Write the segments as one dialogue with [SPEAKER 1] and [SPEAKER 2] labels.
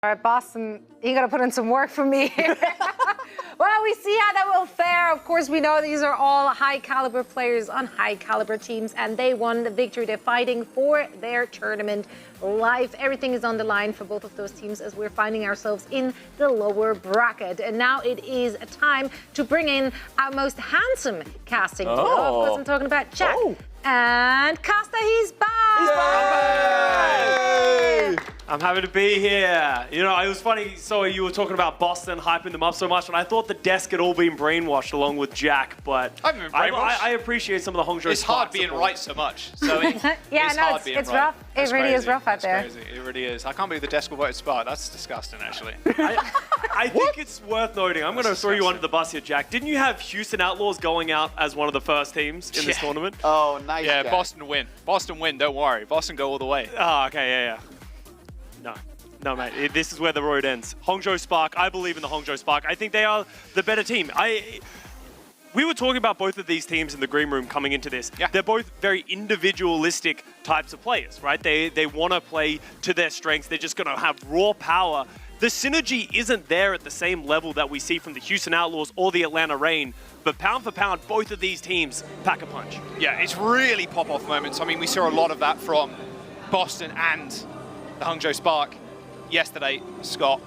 [SPEAKER 1] All right, Boston, you got to put in some work for me here. Well, we see how that will fare. Of course, we know these are all high-caliber players on high-caliber teams, and they won the victory. They're fighting for their tournament life. Everything is on the line for both of those teams as we're finding ourselves in the lower bracket. And now it is a time to bring in our most handsome casting. Of course, I'm talking about Jack. And Costa, he's back!
[SPEAKER 2] Yay! I'm happy to be here. You know, it was funny, so you were talking about Boston, hyping them up so much, and I thought the desk had all been brainwashed along with Jack, but
[SPEAKER 3] I haven't been brainwashed.
[SPEAKER 2] I appreciate some of the Hangzhou
[SPEAKER 3] It's hard being right so much. So it's hard being
[SPEAKER 1] it's
[SPEAKER 3] right.
[SPEAKER 1] rough. It really is rough out there.
[SPEAKER 3] That's crazy. It really is. I can't believe the desk will vote Spark. That's disgusting, actually.
[SPEAKER 2] I think it's worth noting. I'm going to throw you under the bus here, Jack. Didn't you have Houston Outlaws going out as one of the first teams in this tournament?
[SPEAKER 4] Oh, nice.
[SPEAKER 3] Yeah,
[SPEAKER 4] Jack.
[SPEAKER 3] Boston win. Boston win, don't worry. Boston go all the way.
[SPEAKER 2] Oh, okay, yeah. No, mate, this is where the road ends. Hangzhou Spark, I believe in the Hangzhou Spark. I think they are the better team. We were talking about both of these teams in the green room coming into this.
[SPEAKER 3] Yeah.
[SPEAKER 2] They're both very individualistic types of players, right? They want to play to their strengths. They're just going to have raw power. The synergy isn't there at the same level that we see from the Houston Outlaws or the Atlanta Reign, but pound for pound, both of these teams pack a punch.
[SPEAKER 3] Yeah, it's really pop-off moments. I mean, we saw a lot of that from Boston and the Hangzhou Spark yesterday, Scott.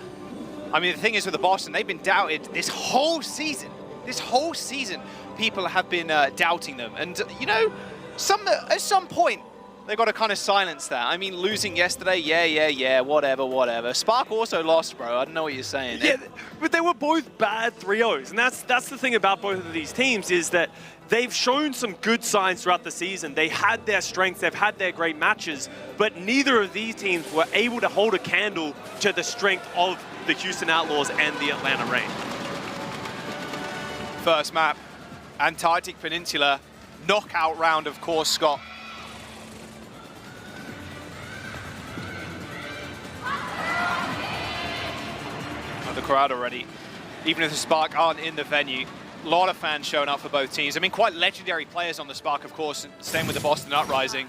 [SPEAKER 3] I mean, the thing is with the Boston, they've been doubted this whole season. This whole season, people have been doubting them. And, you know, at some point, they've got to kind of silence that. I mean, losing yesterday, yeah, whatever. Spark also lost, bro. I don't know what you're saying.
[SPEAKER 2] Yeah, but they were both bad 3-0s. And that's the thing about both of these teams is that they've shown some good signs throughout the season. They had their strengths, they've had their great matches, but neither of these teams were able to hold a candle to the strength of the Houston Outlaws and the Atlanta Reign.
[SPEAKER 3] First map, Antarctic Peninsula, knockout round, of course, Scott. The crowd already, even if the Spark aren't in the venue, a lot of fans showing up for both teams. I mean, quite legendary players on the Spark, of course, same with the Boston Uprising.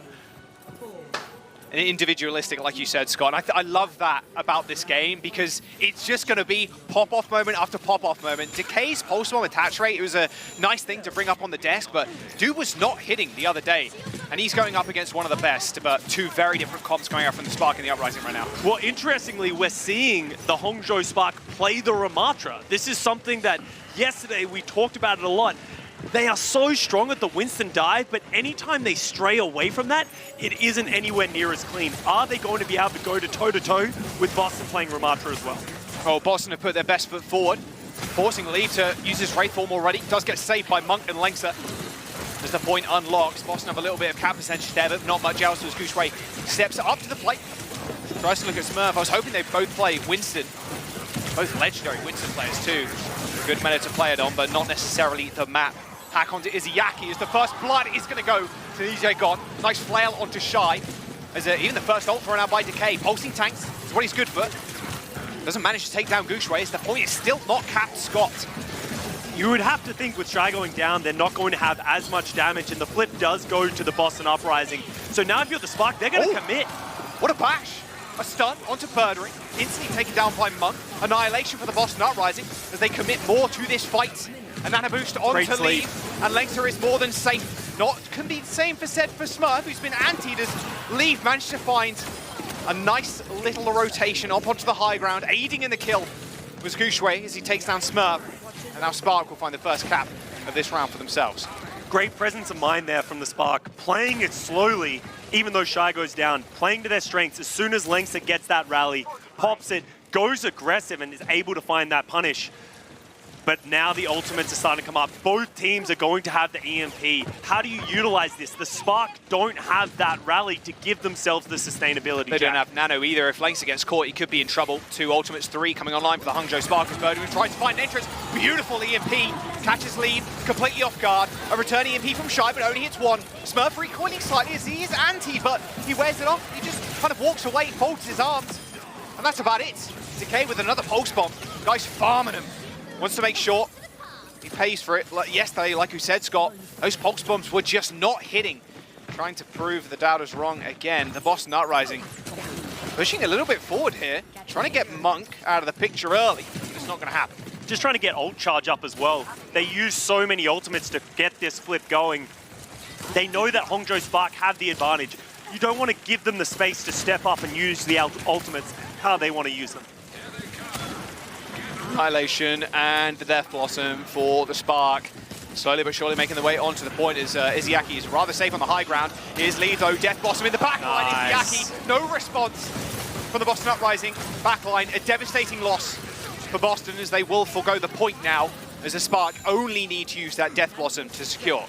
[SPEAKER 3] And individualistic, like you said, Scott. I love that about this game because it's just going to be pop-off moment after pop-off moment. Decay's pulse bomb attach rate, it was a nice thing to bring up on the desk, but dude was not hitting the other day. And he's going up against one of the best, but two very different comps going out from the Spark and the Uprising right now.
[SPEAKER 2] Well, interestingly, we're seeing the Hangzhou Spark play the Ramatra. This is something that yesterday we talked about it a lot. They are so strong at the Winston dive, but anytime they stray away from that, it isn't anywhere near as clean. Are they going to be able to go to toe-to-toe with Boston playing Ramatra as well?
[SPEAKER 3] Oh, Boston have put their best foot forward, forcing Lee to use his Wraith Form already. Does get saved by Monk and Lengser. As the point unlocks, Boston have a little bit of cap percentage there, but not much else as Gooshway steps up to the plate. Tries to look at Smurf. I was hoping they'd both play Winston. Both legendary Winston players too. Good meta to play it on, but not necessarily the map. Hack onto Izzyaki as the first blood is going to go to EJ God. Nice flail onto Shy. As even the first ult thrown out by Decay. Pulsing tanks is what he's good for. Doesn't manage to take down Gooshway as the point is still not capped Scott.
[SPEAKER 2] You would have to think with Shy going down, they're not going to have as much damage, and the flip does go to the Boston Uprising. So now if you're the Spark, they're going to commit.
[SPEAKER 3] What a bash. A stun onto Birdering, instantly taken down by Monk. Annihilation for the Boston Uprising as they commit more to this fight. And then a boost onto Lee, and Lengser is more than safe. Not can be the same for said for Smurf, who's been antied as Lee managed to find a nice little rotation up onto the high ground. Aiding in the kill was Gooshway as he takes down Smurf. And now Spark will find the first cap of this round for themselves.
[SPEAKER 2] Great presence of mind there from the Spark, playing it slowly, even though Shy goes down, playing to their strengths. As soon as Lengser gets that rally, pops it, goes aggressive, and is able to find that punish. But now the ultimates are starting to come up. Both teams are going to have the EMP. How do you utilize this? The Spark don't have that rally to give themselves the sustainability.
[SPEAKER 3] They don't have Nano either. If Lengser gets caught, he could be in trouble. Two ultimates, 3 coming online for the Hangzhou Spark as Birdwing tries to find an entrance. Beautiful EMP. Catches lead, completely off guard. A return EMP from Shy, but only hits one. Smurf recoiling slightly as he is anti, but he wears it off. He just kind of walks away, folds his arms. And that's about it. Decay with another pulse bomb. Guy's farming him. Wants to make sure he pays for it. Yesterday, like you said, Scott, those pulse bombs were just not hitting. Trying to prove the doubters wrong again. The Boston Uprising Pushing a little bit forward here, trying to get Monk out of the picture early, but it's not going to happen.
[SPEAKER 2] Just trying to get ult charge up as well. They use so many ultimates to get this flip going. They know that Hangzhou Spark have the advantage. You don't want to give them the space to step up and use the ultimates how they want to use them.
[SPEAKER 3] Annihilation and the Death Blossom for the Spark. Slowly but surely making the way onto the point as Izzyaki is rather safe on the high ground. Here's Lee though, Death Blossom in the backline.
[SPEAKER 2] Nice.
[SPEAKER 3] Izzyaki, no response from the Boston Uprising backline. A devastating loss for Boston as they will forgo the point now, as the Spark only need to use that Death Blossom to secure.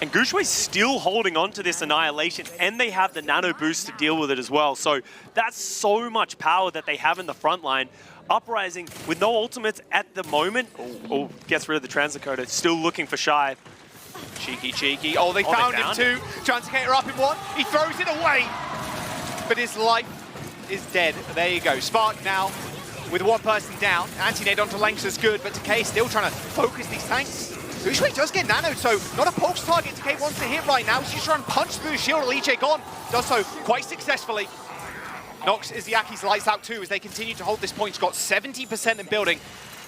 [SPEAKER 2] And Gushway's still holding on to this Annihilation, and they have the nano boost to deal with it as well. So that's so much power that they have in the front line. Uprising, with no ultimates at the moment, gets rid of the Translocator, still looking for Shy.
[SPEAKER 3] Cheeky. Oh, they found him too. Translocator up in one. He throws it away, but his life is dead. There you go. Spark now with one person down. Anti-nade onto Length's good, but Decay still trying to focus these tanks. Gushway does get nanoed, so not a pulse target Decay wants to hit right now. He's just trying to punch through the shield. Lee Jae Gon does so quite successfully. Knocks Izyaki's lights out too as they continue to hold this point. He's got 70% in building,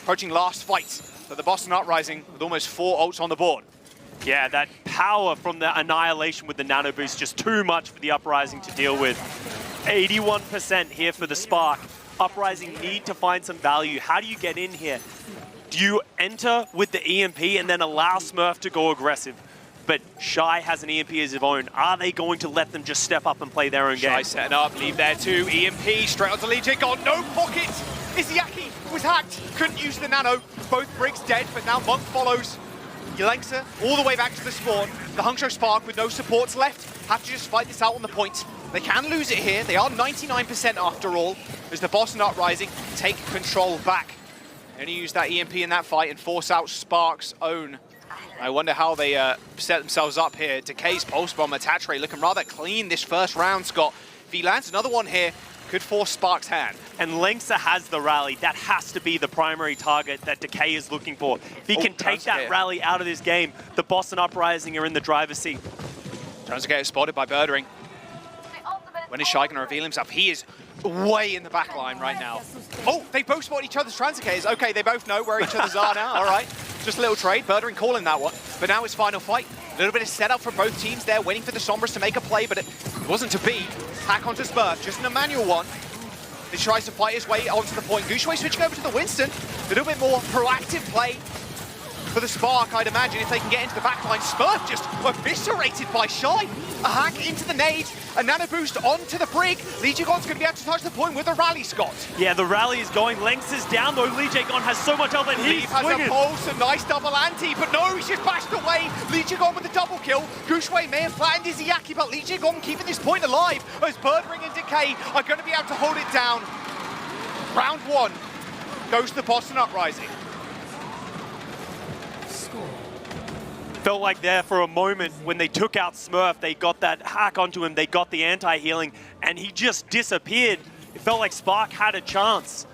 [SPEAKER 3] approaching last fight for the Boston Uprising with almost 4 ults on the board.
[SPEAKER 2] Yeah, that power from the Annihilation with the nano boost, just too much for the Uprising to deal with. 81% here for the Spark. Uprising need to find some value. How do you get in here? Do you enter with the EMP and then allow Smurf to go aggressive? But Shy has an EMP as his own. Are they going to let them just step up and play their own game?
[SPEAKER 3] Shy setting up, leave there too. EMP straight onto Lee Jae Gon, no pocket. Izzyaki was hacked, couldn't use the nano. Both Briggs dead, but now Monk follows. Yelengsa all the way back to the spawn. The Hangzhou Spark with no supports left have to just fight this out on the point. They can lose it here. They are 99% after all, as the Boston Uprising take control back. They only use that EMP in that fight and force out Spark's own. I wonder how they set themselves up here. Decay's Pulse Bomb attach rate looking rather clean this first round, Scott. If he lands another one here, could force Spark's hand.
[SPEAKER 2] And Lengsa has the rally. That has to be the primary target that Decay is looking for. If he can take that rally out of this game, the Boston Uprising are in the driver's seat.
[SPEAKER 3] Translocator spotted by Birdering. When is Shy going to reveal himself? He is way in the back line right now. Oh, they both spot each other's Translocators. Okay, they both know where each other's are now. All right, just a little trade. Birdering calling that one. But now it's final fight. A little bit of setup for both teams there, waiting for the Sombras to make a play, but it wasn't to be. Hack onto Smurf, just an Emmanuel one. He tries to fight his way onto the point. Gushway switching over to the Winston. A little bit more proactive play for the Spark, I'd imagine, if they can get into the backline. Smurf just eviscerated by Shy. A hack into the nade, a nano boost onto the Brig. Lee Jae Gon's going to be able to touch the point with a rally, Scott.
[SPEAKER 2] Yeah, the rally is going. Lengths is down, though. Lee Jae Gon has so much health, and he's
[SPEAKER 3] has a pulse, a nice double anti, but no, he's just bashed away. Lee Jae Gon with the double kill. Gushway may have flattened Izzyaki, but Lee Jae Gon keeping this point alive as Birdring and Decay are going to be able to hold it down. Round one goes to the Boston Uprising.
[SPEAKER 2] Felt like there for a moment when they took out Smurf, they got that hack onto him, they got the anti-healing, and he just disappeared. It felt like Spark had a chance.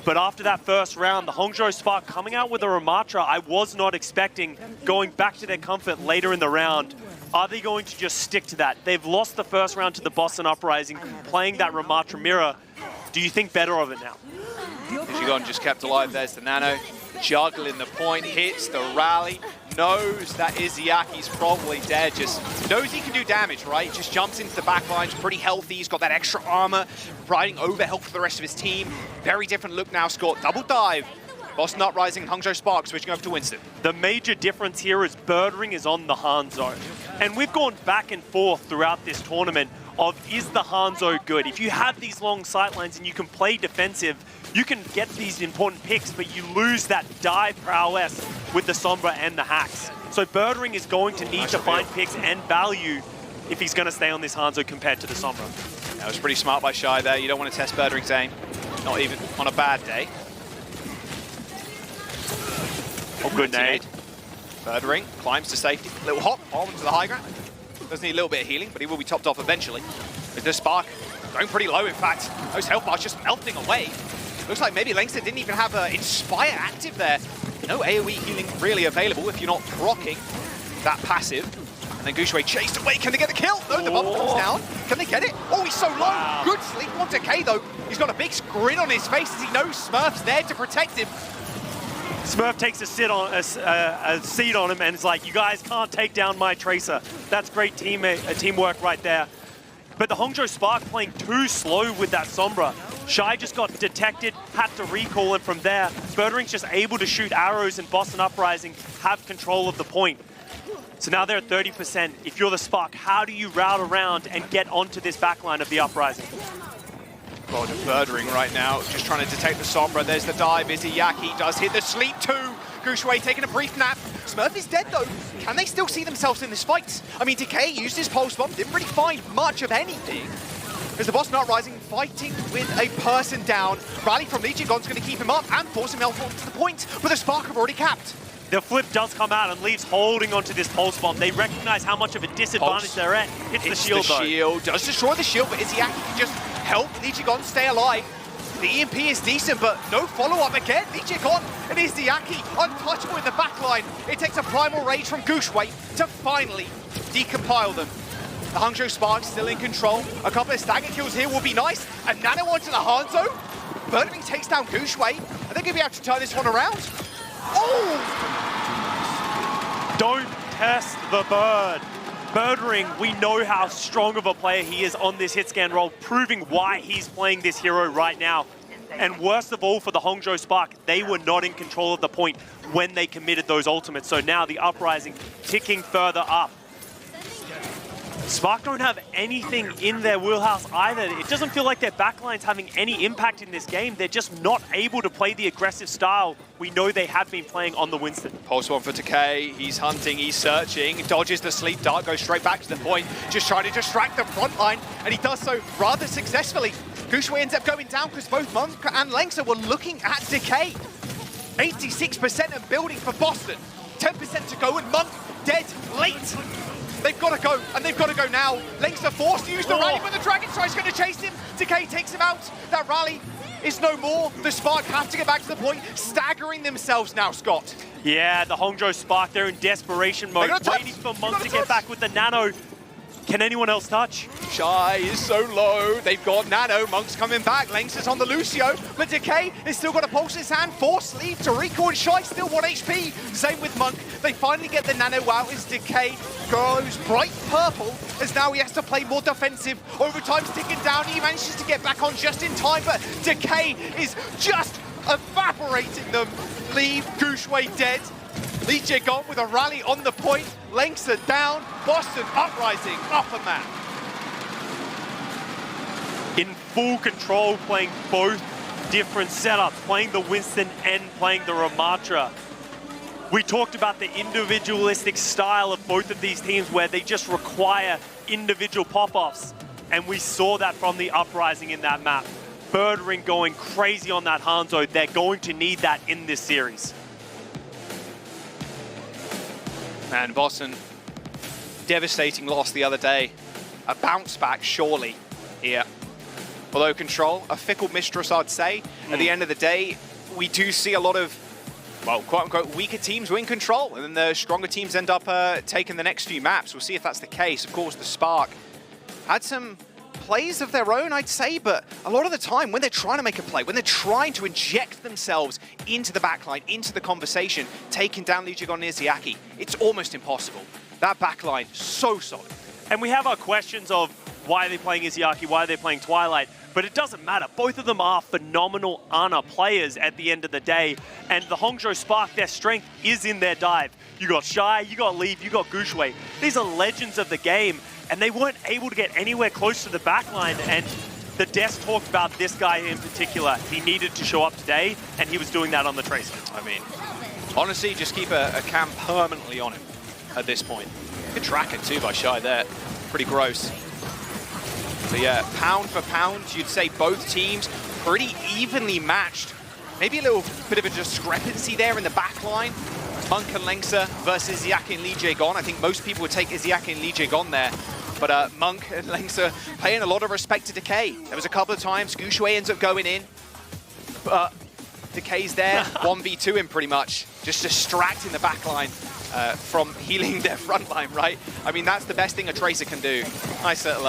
[SPEAKER 2] But after that first round, the Hangzhou Spark coming out with a Ramatra, I was not expecting, going back to their comfort later in the round. Are they going to just stick to that? They've lost the first round to the Boston Uprising, playing that Ramatra mirror. Do you think better of it now?
[SPEAKER 3] Gon just kept alive. There's the nano. Juggling the point, hits the rally, knows that Izyaki's probably dead, just knows he can do damage, right? Just jumps into the back line, pretty healthy, he's got that extra armor, providing overhealth for the rest of his team. Very different look now, Scott. Double dive. Boston Uprising and Hangzhou Spark switching over to Winston.
[SPEAKER 2] The major difference here is Birdring is on the Hangzhou. And we've gone back and forth throughout this tournament of, is the Hangzhou good? If you have these long sightlines and you can play defensive, you can get these important picks, but you lose that dive prowess with the Sombra and the hacks. So Birdring is going to need to find picks and value if he's going to stay on this Hangzhou compared to the Sombra.
[SPEAKER 3] That was pretty smart by Shy there. You don't want to test Birdring's aim, not even on a bad day.
[SPEAKER 2] Oh, good nade.
[SPEAKER 3] Birdring climbs to safety. Little hop onto the high ground. Does need a little bit of healing, but he will be topped off eventually. With the Spark going pretty low, in fact. Those health bars just melting away. Looks like maybe Lengths didn't even have Inspire active there. No AoE healing really available if you're not proccing that passive. And then Gushui chased away. Can they get the kill? No, the bubble comes down. Can they get it? Oh, he's so low.
[SPEAKER 2] Wow.
[SPEAKER 3] Good sleep on Decay, though. He's got a big grin on his face as he knows Smurf's there to protect him.
[SPEAKER 2] Smurf takes a seat on him and is like, you guys can't take down my Tracer. That's great teamwork right there. But the Hangzhou Spark playing too slow with that Sombra. Shy just got detected, had to recall, and from there, Birdring's just able to shoot arrows, and Boston Uprising have control of the point. So now they're at 30%. If you're the Spark, how do you route around and get onto this backline of the Uprising?
[SPEAKER 3] God, Birdring right now, just trying to detect the Sombra. There's the dive. Izzyaki does hit the sleep too. Gushui taking a brief nap. Smurf is dead though. Can they still see themselves in this fight? I mean, Decay used his pulse bomb, didn't really find much of anything. As the Boston Uprising fighting with a person down. Rally from Legigon's going to keep him up and force him out to the point, but the Spark have already capped.
[SPEAKER 2] The flip does come out and leaves holding onto this pulse bomb. They recognize how much of a disadvantage they're at. Hits the shield though.
[SPEAKER 3] Shield does destroy the shield, but Izzyaki can just help Legigon stay alive. The EMP is decent, but no follow-up again. Legigon and Izzyaki untouchable in the backline. It takes a primal rage from Gushui to finally decompile them. The Hangzhou Spark still in control. A couple of stagger kills here will be nice. And Nano onto the Hangzhou. Birdring takes down Gushui. Are they going to be able to turn this one around? Oh!
[SPEAKER 2] Don't test the Bird. Birdring, we know how strong of a player he is on this hit scan roll, proving why he's playing this hero right now. And worst of all for the Hangzhou Spark, they were not in control of the point when they committed those ultimates. So now the Uprising ticking further up. Spark don't have anything in their wheelhouse either. It doesn't feel like their backline's having any impact in this game. They're just not able to play the aggressive style we know they have been playing on the Winston.
[SPEAKER 3] Pulse one for Decay. He's hunting, he's searching, dodges the sleep dart, goes straight back to the point, just trying to distract the front line, and he does so rather successfully. Gushui ends up going down because both Monk and Lengsa were looking at Decay. 86% and building for Boston. 10% to go, and Monk dead late. They've got to go, and they've got to go now. Lengsa forced to use the rally, but the Dragon Strike's going to chase him. Decay takes him out. That rally is no more. The Spark have to get back to the point, staggering themselves now, Scott.
[SPEAKER 2] Yeah, the Hangzhou Spark, they're in desperation mode, waiting for Monk to get back with the Nano. Can anyone else touch?
[SPEAKER 3] Shy is so low. They've got Nano. Monk's coming back. Lengsa's on the Lucio. But Decay has still got a pulse in his hand. Force lead to recall. Shy still 1 HP. Same with Monk. They finally get the Nano out as Decay goes bright purple, as now he has to play more defensive. Overtime's ticking down. He manages to get back on just in time, but Decay is just evaporating them. Leave Gushui dead. Legigon with a rally on the point. Lengsa down. Boston Uprising up a map.
[SPEAKER 2] In full control, playing both different setups, playing the Winston and playing the Ramatra. We talked about the individualistic style of both of these teams where they just require individual pop-offs. And we saw that from the Uprising in that map. Birdring going crazy on that Hangzhou. They're going to need that in this series.
[SPEAKER 3] Man, Boston, devastating loss the other day. A bounce back, surely, here. Although Control, a fickle mistress, I'd say. At the end of the day, we do see a lot of, well, quote-unquote, weaker teams win Control, and then the stronger teams end up taking the next few maps. We'll see if that's the case. Of course, the Spark had some plays of their own, I'd say, but a lot of the time when they're trying to make a play, when they're trying to inject themselves into the backline, into the conversation, taking down Legigon and Izzyaki, it's almost impossible. That backline, so solid.
[SPEAKER 2] And we have our questions of why are they playing Izzyaki, why are they playing Twilight, but it doesn't matter. Both of them are phenomenal Ana players at the end of the day, and the Hangzhou Spark, their strength is in their dive. You got Shy, you got Leaf, you got Gushui. These are legends of the game, and they weren't able to get anywhere close to the backline, and the desk talked about this guy in particular. He needed to show up today, and he was doing that on the Tracer.
[SPEAKER 3] I mean, honestly, just keep a cam permanently on him at this point. Good tracking too by Shy there. Pretty gross. But yeah, pound for pound, you'd say both teams pretty evenly matched. Maybe a little bit of a discrepancy there in the back line. Monk and Lengsa versus Izzyaki and Legigon. I think most people would take Izzyaki and Legigon there. But Monk and Lengsa paying a lot of respect to Decay. There was a couple of times Gushui ends up going in. But Decay's there, 1v2 him pretty much, just distracting the backline from healing their frontline, right? I mean, that's the best thing a Tracer can do. Nice little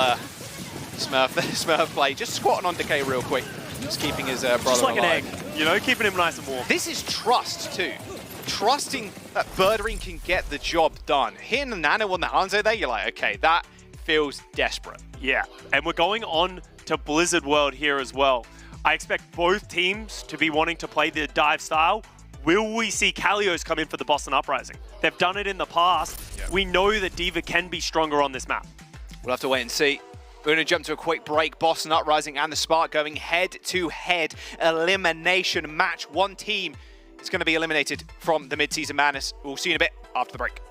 [SPEAKER 3] Smurf play, just squatting on Decay real quick, just keeping his brother
[SPEAKER 2] just like
[SPEAKER 3] alive.
[SPEAKER 2] an egg, you know, keeping him nice and warm.
[SPEAKER 3] This is trust too. Trusting that Birdering can get the job done. Hitting the nano on the Hangzhou there, you're like, okay, that feels desperate.
[SPEAKER 2] Yeah, and we're going on to Blizzard World here as well. I expect both teams to be wanting to play the dive style. Will we see Kalios come in for the Boston Uprising? They've done it in the past.
[SPEAKER 3] Yep.
[SPEAKER 2] We know that D.Va can be stronger on this map.
[SPEAKER 3] We'll have to wait and see. We're going to jump to a quick break. Boston Uprising and the Spark going head-to-head elimination match. One team is going to be eliminated from the Midseason Madness. We'll see you in a bit after the break.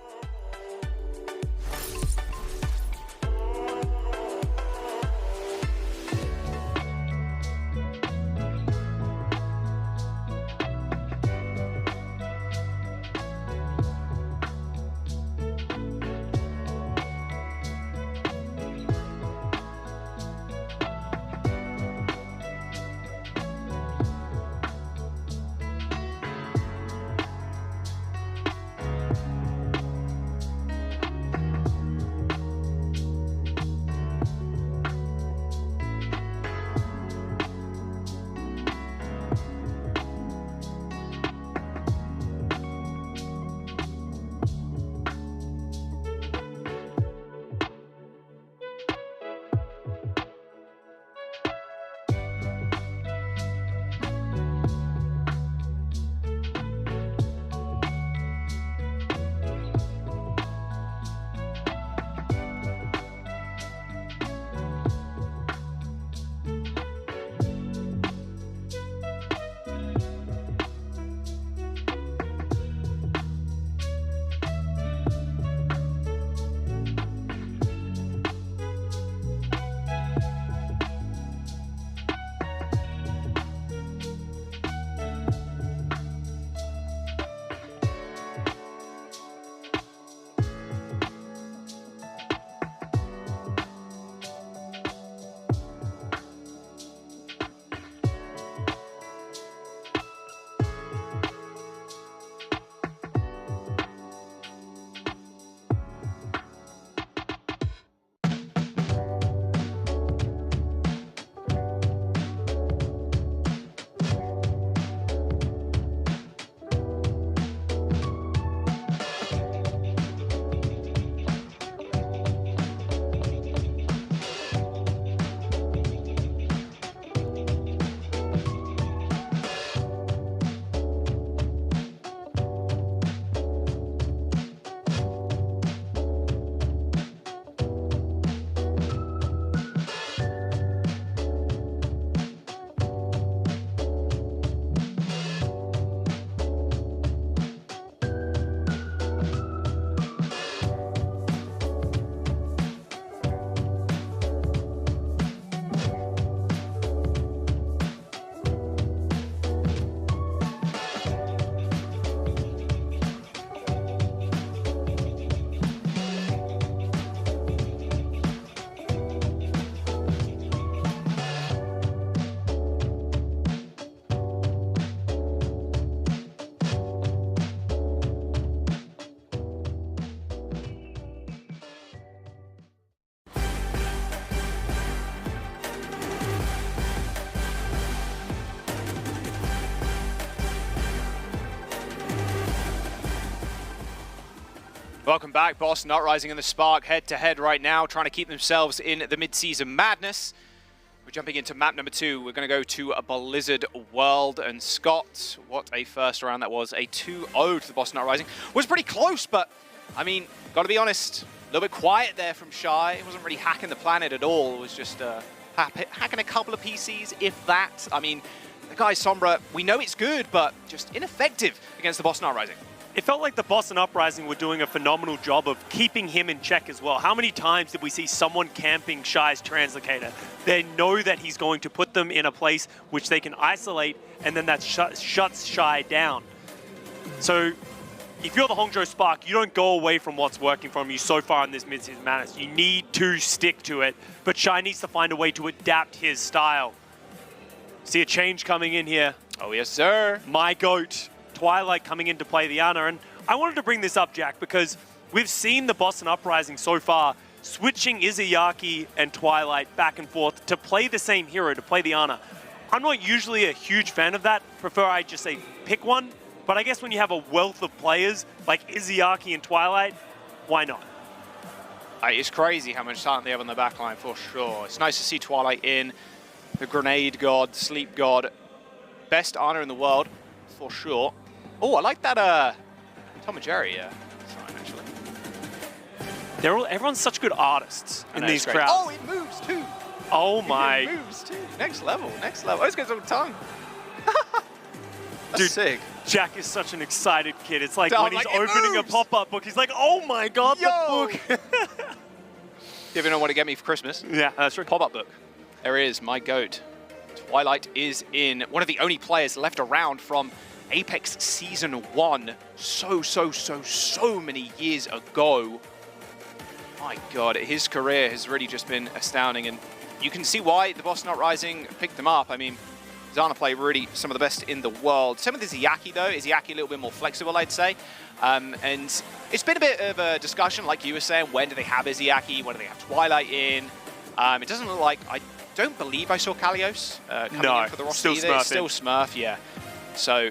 [SPEAKER 3] Welcome back. Boston Uprising and the Spark head-to-head right now, trying to keep themselves in the Midseason Madness. We're jumping into map number 2. We're going to go to a Blizzard World. And Scott, what a first round that was. A 2-0 to the Boston Uprising. Was pretty close, but, I mean, got to be honest, a little bit quiet there from Shy. It wasn't really hacking the planet at all. It was just hacking a couple of PCs, if that. I mean, the guy Sombra, we know it's good, but just ineffective against the Boston Uprising.
[SPEAKER 2] It felt like the Boston Uprising were doing a phenomenal job of keeping him in check as well. How many times did we see someone camping Shy's Translocator? They know that he's going to put them in a place which they can isolate, and then that shuts Shy down. So if you're the Hangzhou Spark, you don't go away from what's working from you so far in this Midseason Madness. You need to stick to it, but Shy needs to find a way to adapt his style. See a change coming in here.
[SPEAKER 3] Oh, yes, sir.
[SPEAKER 2] My GOAT, Twilight, coming in to play the Ana. And I wanted to bring this up, Jack, because we've seen the Boston Uprising so far switching Izayaki and Twilight back and forth to play the same hero, to play the Ana. I'm not usually a huge fan of that. Prefer I just say pick one. But I guess when you have a wealth of players like Izayaki and Twilight, why not?
[SPEAKER 3] It's crazy how much talent they have on the backline, for sure. It's nice to see Twilight in, the grenade god, sleep god. Best Ana in the world, for sure. Oh, I like that Tom and Jerry sign, actually.
[SPEAKER 2] Everyone's such good artists in these
[SPEAKER 3] great.
[SPEAKER 2] crowds.
[SPEAKER 3] Oh, it moves too.
[SPEAKER 2] Oh my.
[SPEAKER 3] It moves too. Next level, next level. Oh, it's got some tongue. That's
[SPEAKER 2] Dude,
[SPEAKER 3] sick.
[SPEAKER 2] Jack is such an excited kid. It's like
[SPEAKER 3] Oh,
[SPEAKER 2] when he's
[SPEAKER 3] like, it
[SPEAKER 2] opening
[SPEAKER 3] moves.
[SPEAKER 2] a pop-up book, he's like, oh my god,
[SPEAKER 3] Yo.
[SPEAKER 2] the book.
[SPEAKER 3] You ever know what to get me for Christmas?
[SPEAKER 2] Yeah, that's right.
[SPEAKER 3] Pop-up book. There it is, my GOAT. Twilight is in. One of the only players left around from Apex Season 1 so many years ago. My God, his career has really just been astounding, and you can see why the Boston Uprising picked him up. I mean, Zana play really some of the best in the world. Some of this Izayaki, though, Izayaki a little bit more flexible, I'd say. And it's been a bit of a discussion, like you were saying, when do they have Izayaki, when do they have Twilight in? It doesn't look like, I don't believe I saw Kalios coming in for the roster
[SPEAKER 2] still
[SPEAKER 3] either.
[SPEAKER 2] Smurf
[SPEAKER 3] It's still Smurf, yeah. So,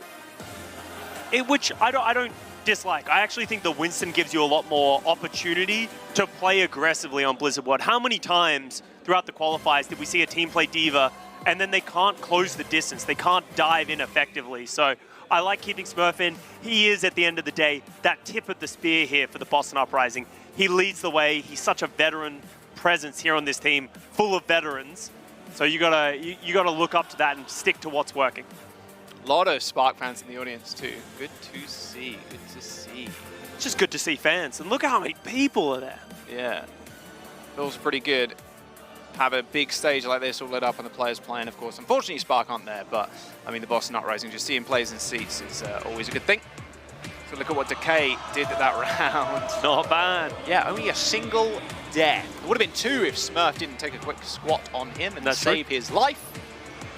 [SPEAKER 2] Which I don't dislike. I actually think the Winston gives you a lot more opportunity to play aggressively on Blizzard World. How many times throughout the qualifiers did we see a team play D.Va and then they can't close the distance? They can't dive in effectively. So I like keeping Smurf in. He is, at the end of the day, that tip of the spear here for the Boston Uprising. He leads the way. He's such a veteran presence here on this team, full of veterans. So you gotta look up to that and stick to what's working.
[SPEAKER 3] a lot of Spark fans in the audience too. Good to see, good to see.
[SPEAKER 2] It's just good to see fans. And look at how many people are there.
[SPEAKER 3] Yeah, feels pretty good. Have a big stage like this all lit up and the players playing, of course. Unfortunately, Spark aren't there, but I mean, the Boston Uprising, just seeing players in seats is always a good thing. So look at what Decay did that round.
[SPEAKER 2] Not bad.
[SPEAKER 3] Yeah, only a single death. It would have been two if Smurf didn't take a quick squat on him and save his life.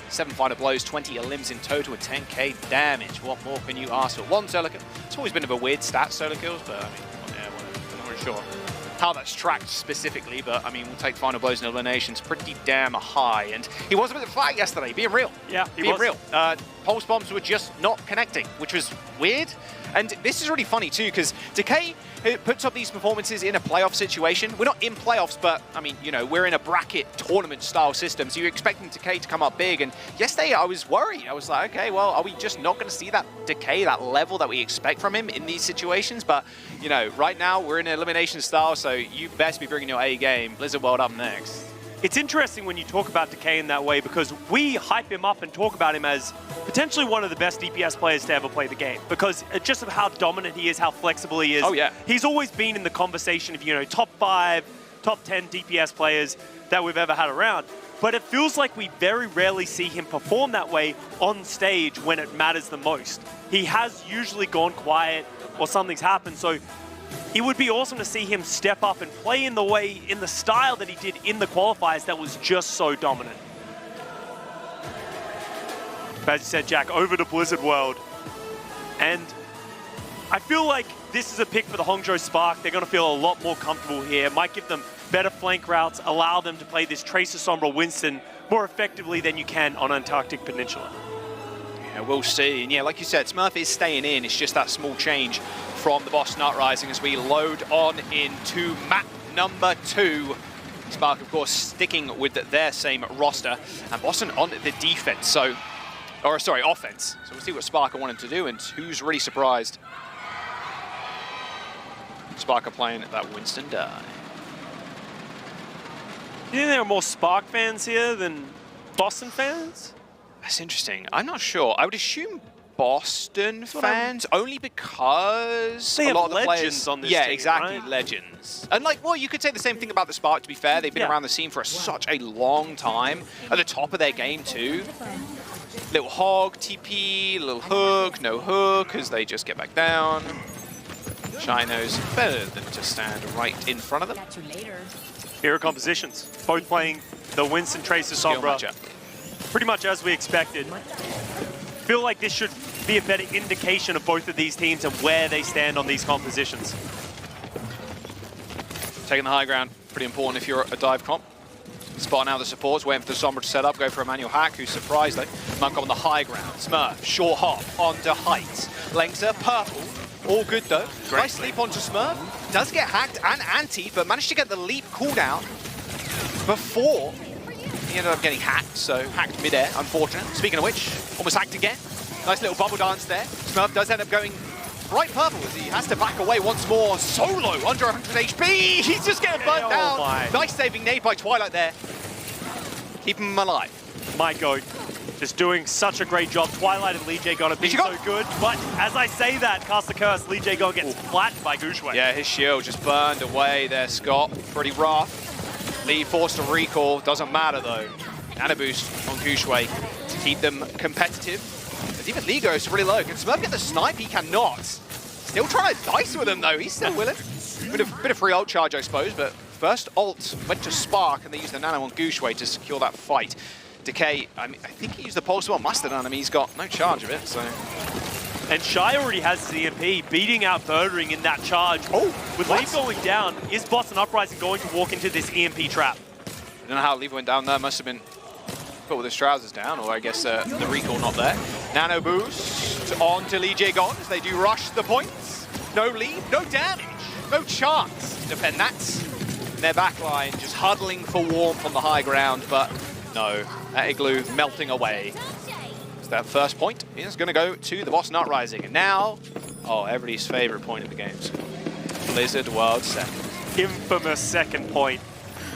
[SPEAKER 3] 7 final blows, 20 limbs in total with 10k damage. What more can you ask for? 1 solo kill. It's always been a bit of a weird stat, solo kills, but I mean, yeah, whatever. I'm not really sure how that's tracked specifically, but I mean, we'll take final blows and eliminations pretty damn high. And he was a bit of a fight yesterday, being real.
[SPEAKER 2] Yeah, he
[SPEAKER 3] being
[SPEAKER 2] was.
[SPEAKER 3] real. Pulse bombs were just not connecting, which was weird. And this is really funny too, because Decay puts up these performances in a playoff situation. We're not in playoffs, but I mean, you know, we're in a bracket tournament style system, so you're expecting Decay to come up big. And yesterday I was worried. I was like, okay, well, are we just not going to see that Decay, that level that we expect from him in these situations? But, you know, right now we're in elimination style, so you best be bringing your A game. Blizzard World up next.
[SPEAKER 2] It's interesting when you talk about Decay in that way, because we hype him up and talk about him as potentially one of the best DPS players to ever play the game, because just of how dominant he is, how flexible he is.
[SPEAKER 3] Oh, yeah.
[SPEAKER 2] He's always been in the conversation of, you know, top 5, top 10 DPS players that we've ever had around. But it feels like we very rarely see him perform that way on stage when it matters the most. He has usually gone quiet or something's happened, so it would be awesome to see him step up and play in the way, in the style that he did in the qualifiers that was just so dominant. As you said, Jack, over to Blizzard World. And I feel like this is a pick for the Hangzhou Spark. They're going to feel a lot more comfortable here. Might give them better flank routes, allow them to play this Tracer Sombra Winston more effectively than you can on Antarctic Peninsula.
[SPEAKER 3] Yeah, we'll see. And yeah, like you said, Smurf is staying in. It's just that small change from the Boston Uprising as we load on into map number 2. Spark, of course, sticking with their same roster. And Boston on the defense, so... Or, sorry, offense. So we'll see what Spark are wanting to do and who's really surprised. Spark are playing that Winston die.
[SPEAKER 2] Do you think there are more Spark fans here than Boston fans?
[SPEAKER 3] That's interesting. I'm not sure. I would assume Boston fans, only because
[SPEAKER 2] they
[SPEAKER 3] a lot
[SPEAKER 2] have
[SPEAKER 3] of the
[SPEAKER 2] legends
[SPEAKER 3] players
[SPEAKER 2] on this
[SPEAKER 3] yeah,
[SPEAKER 2] team,
[SPEAKER 3] exactly,
[SPEAKER 2] right?
[SPEAKER 3] legends. And like, well, you could say the same thing about the Spark. To be fair, they've been around the scene for such a long time, at the top of their game too. Little hog, TP, little hook, no hook, as they just get back down. Shino's better than to stand right in front of them.
[SPEAKER 2] Hero compositions, both playing the Winston Tracer
[SPEAKER 3] Skill
[SPEAKER 2] Sombra.
[SPEAKER 3] matchup.
[SPEAKER 2] Pretty much as we expected. feel like this should be a better indication of both of these teams and where they stand on these compositions.
[SPEAKER 3] Taking the high ground, pretty important if you're a dive comp. Spotting out the supports, waiting for the Sombra to set up, go for a manual hack, who's surprised though. Monk on the high ground, Smurf, short hop, onto heights. Lengtser, purple, all good though. Nice leap onto Smurf, does get hacked and anti, but managed to get the leap cooldown before he ended up getting hacked, so hacked mid-air, unfortunate. Speaking of which, almost hacked again. Nice little bubble dance there. Smurf does end up going bright purple as he has to back away once more. Solo, under 100 HP. He's just getting burnt down. Nice saving nade by Twilight there. Keeping him alive.
[SPEAKER 2] My goat, just doing such a great job. Twilight and Lee J got to be so good. But as I say that, cast the curse, Lee J Gon gets flattened by Gushwei.
[SPEAKER 3] Yeah, his shield just burned away there, Scott. Pretty rough. Lee forced a recall. Doesn't matter though. Nano boost on Gushwei to keep them competitive. As even Lee goes really low. Can Smurf get the snipe? He cannot. Still trying to dice with him though. He's still willing. Bit of free ult charge, I suppose, but first ult went to Spark and they used the nano on Gushwei to secure that fight. Decay, I think he used the pulse well, must have done. I mean, he's got no charge of it, so.
[SPEAKER 2] And Shy already has his EMP, beating out Birdring in that charge. Oh, with Leaf going down, is Boston Uprising going to walk into this EMP trap?
[SPEAKER 3] I don't know how Leaf went down there. Must have been put with his trousers down, or I guess the recall not there. Nano boost on to Lee J Gon as they do rush the points. No lead, no damage, no chance to defend that. And their backline just huddling for warmth on the high ground, but no, that Igloo melting away. So that first point is going to go to the Boston Uprising. And now, oh, everybody's favorite point of the games. Blizzard World second.
[SPEAKER 2] Infamous second point.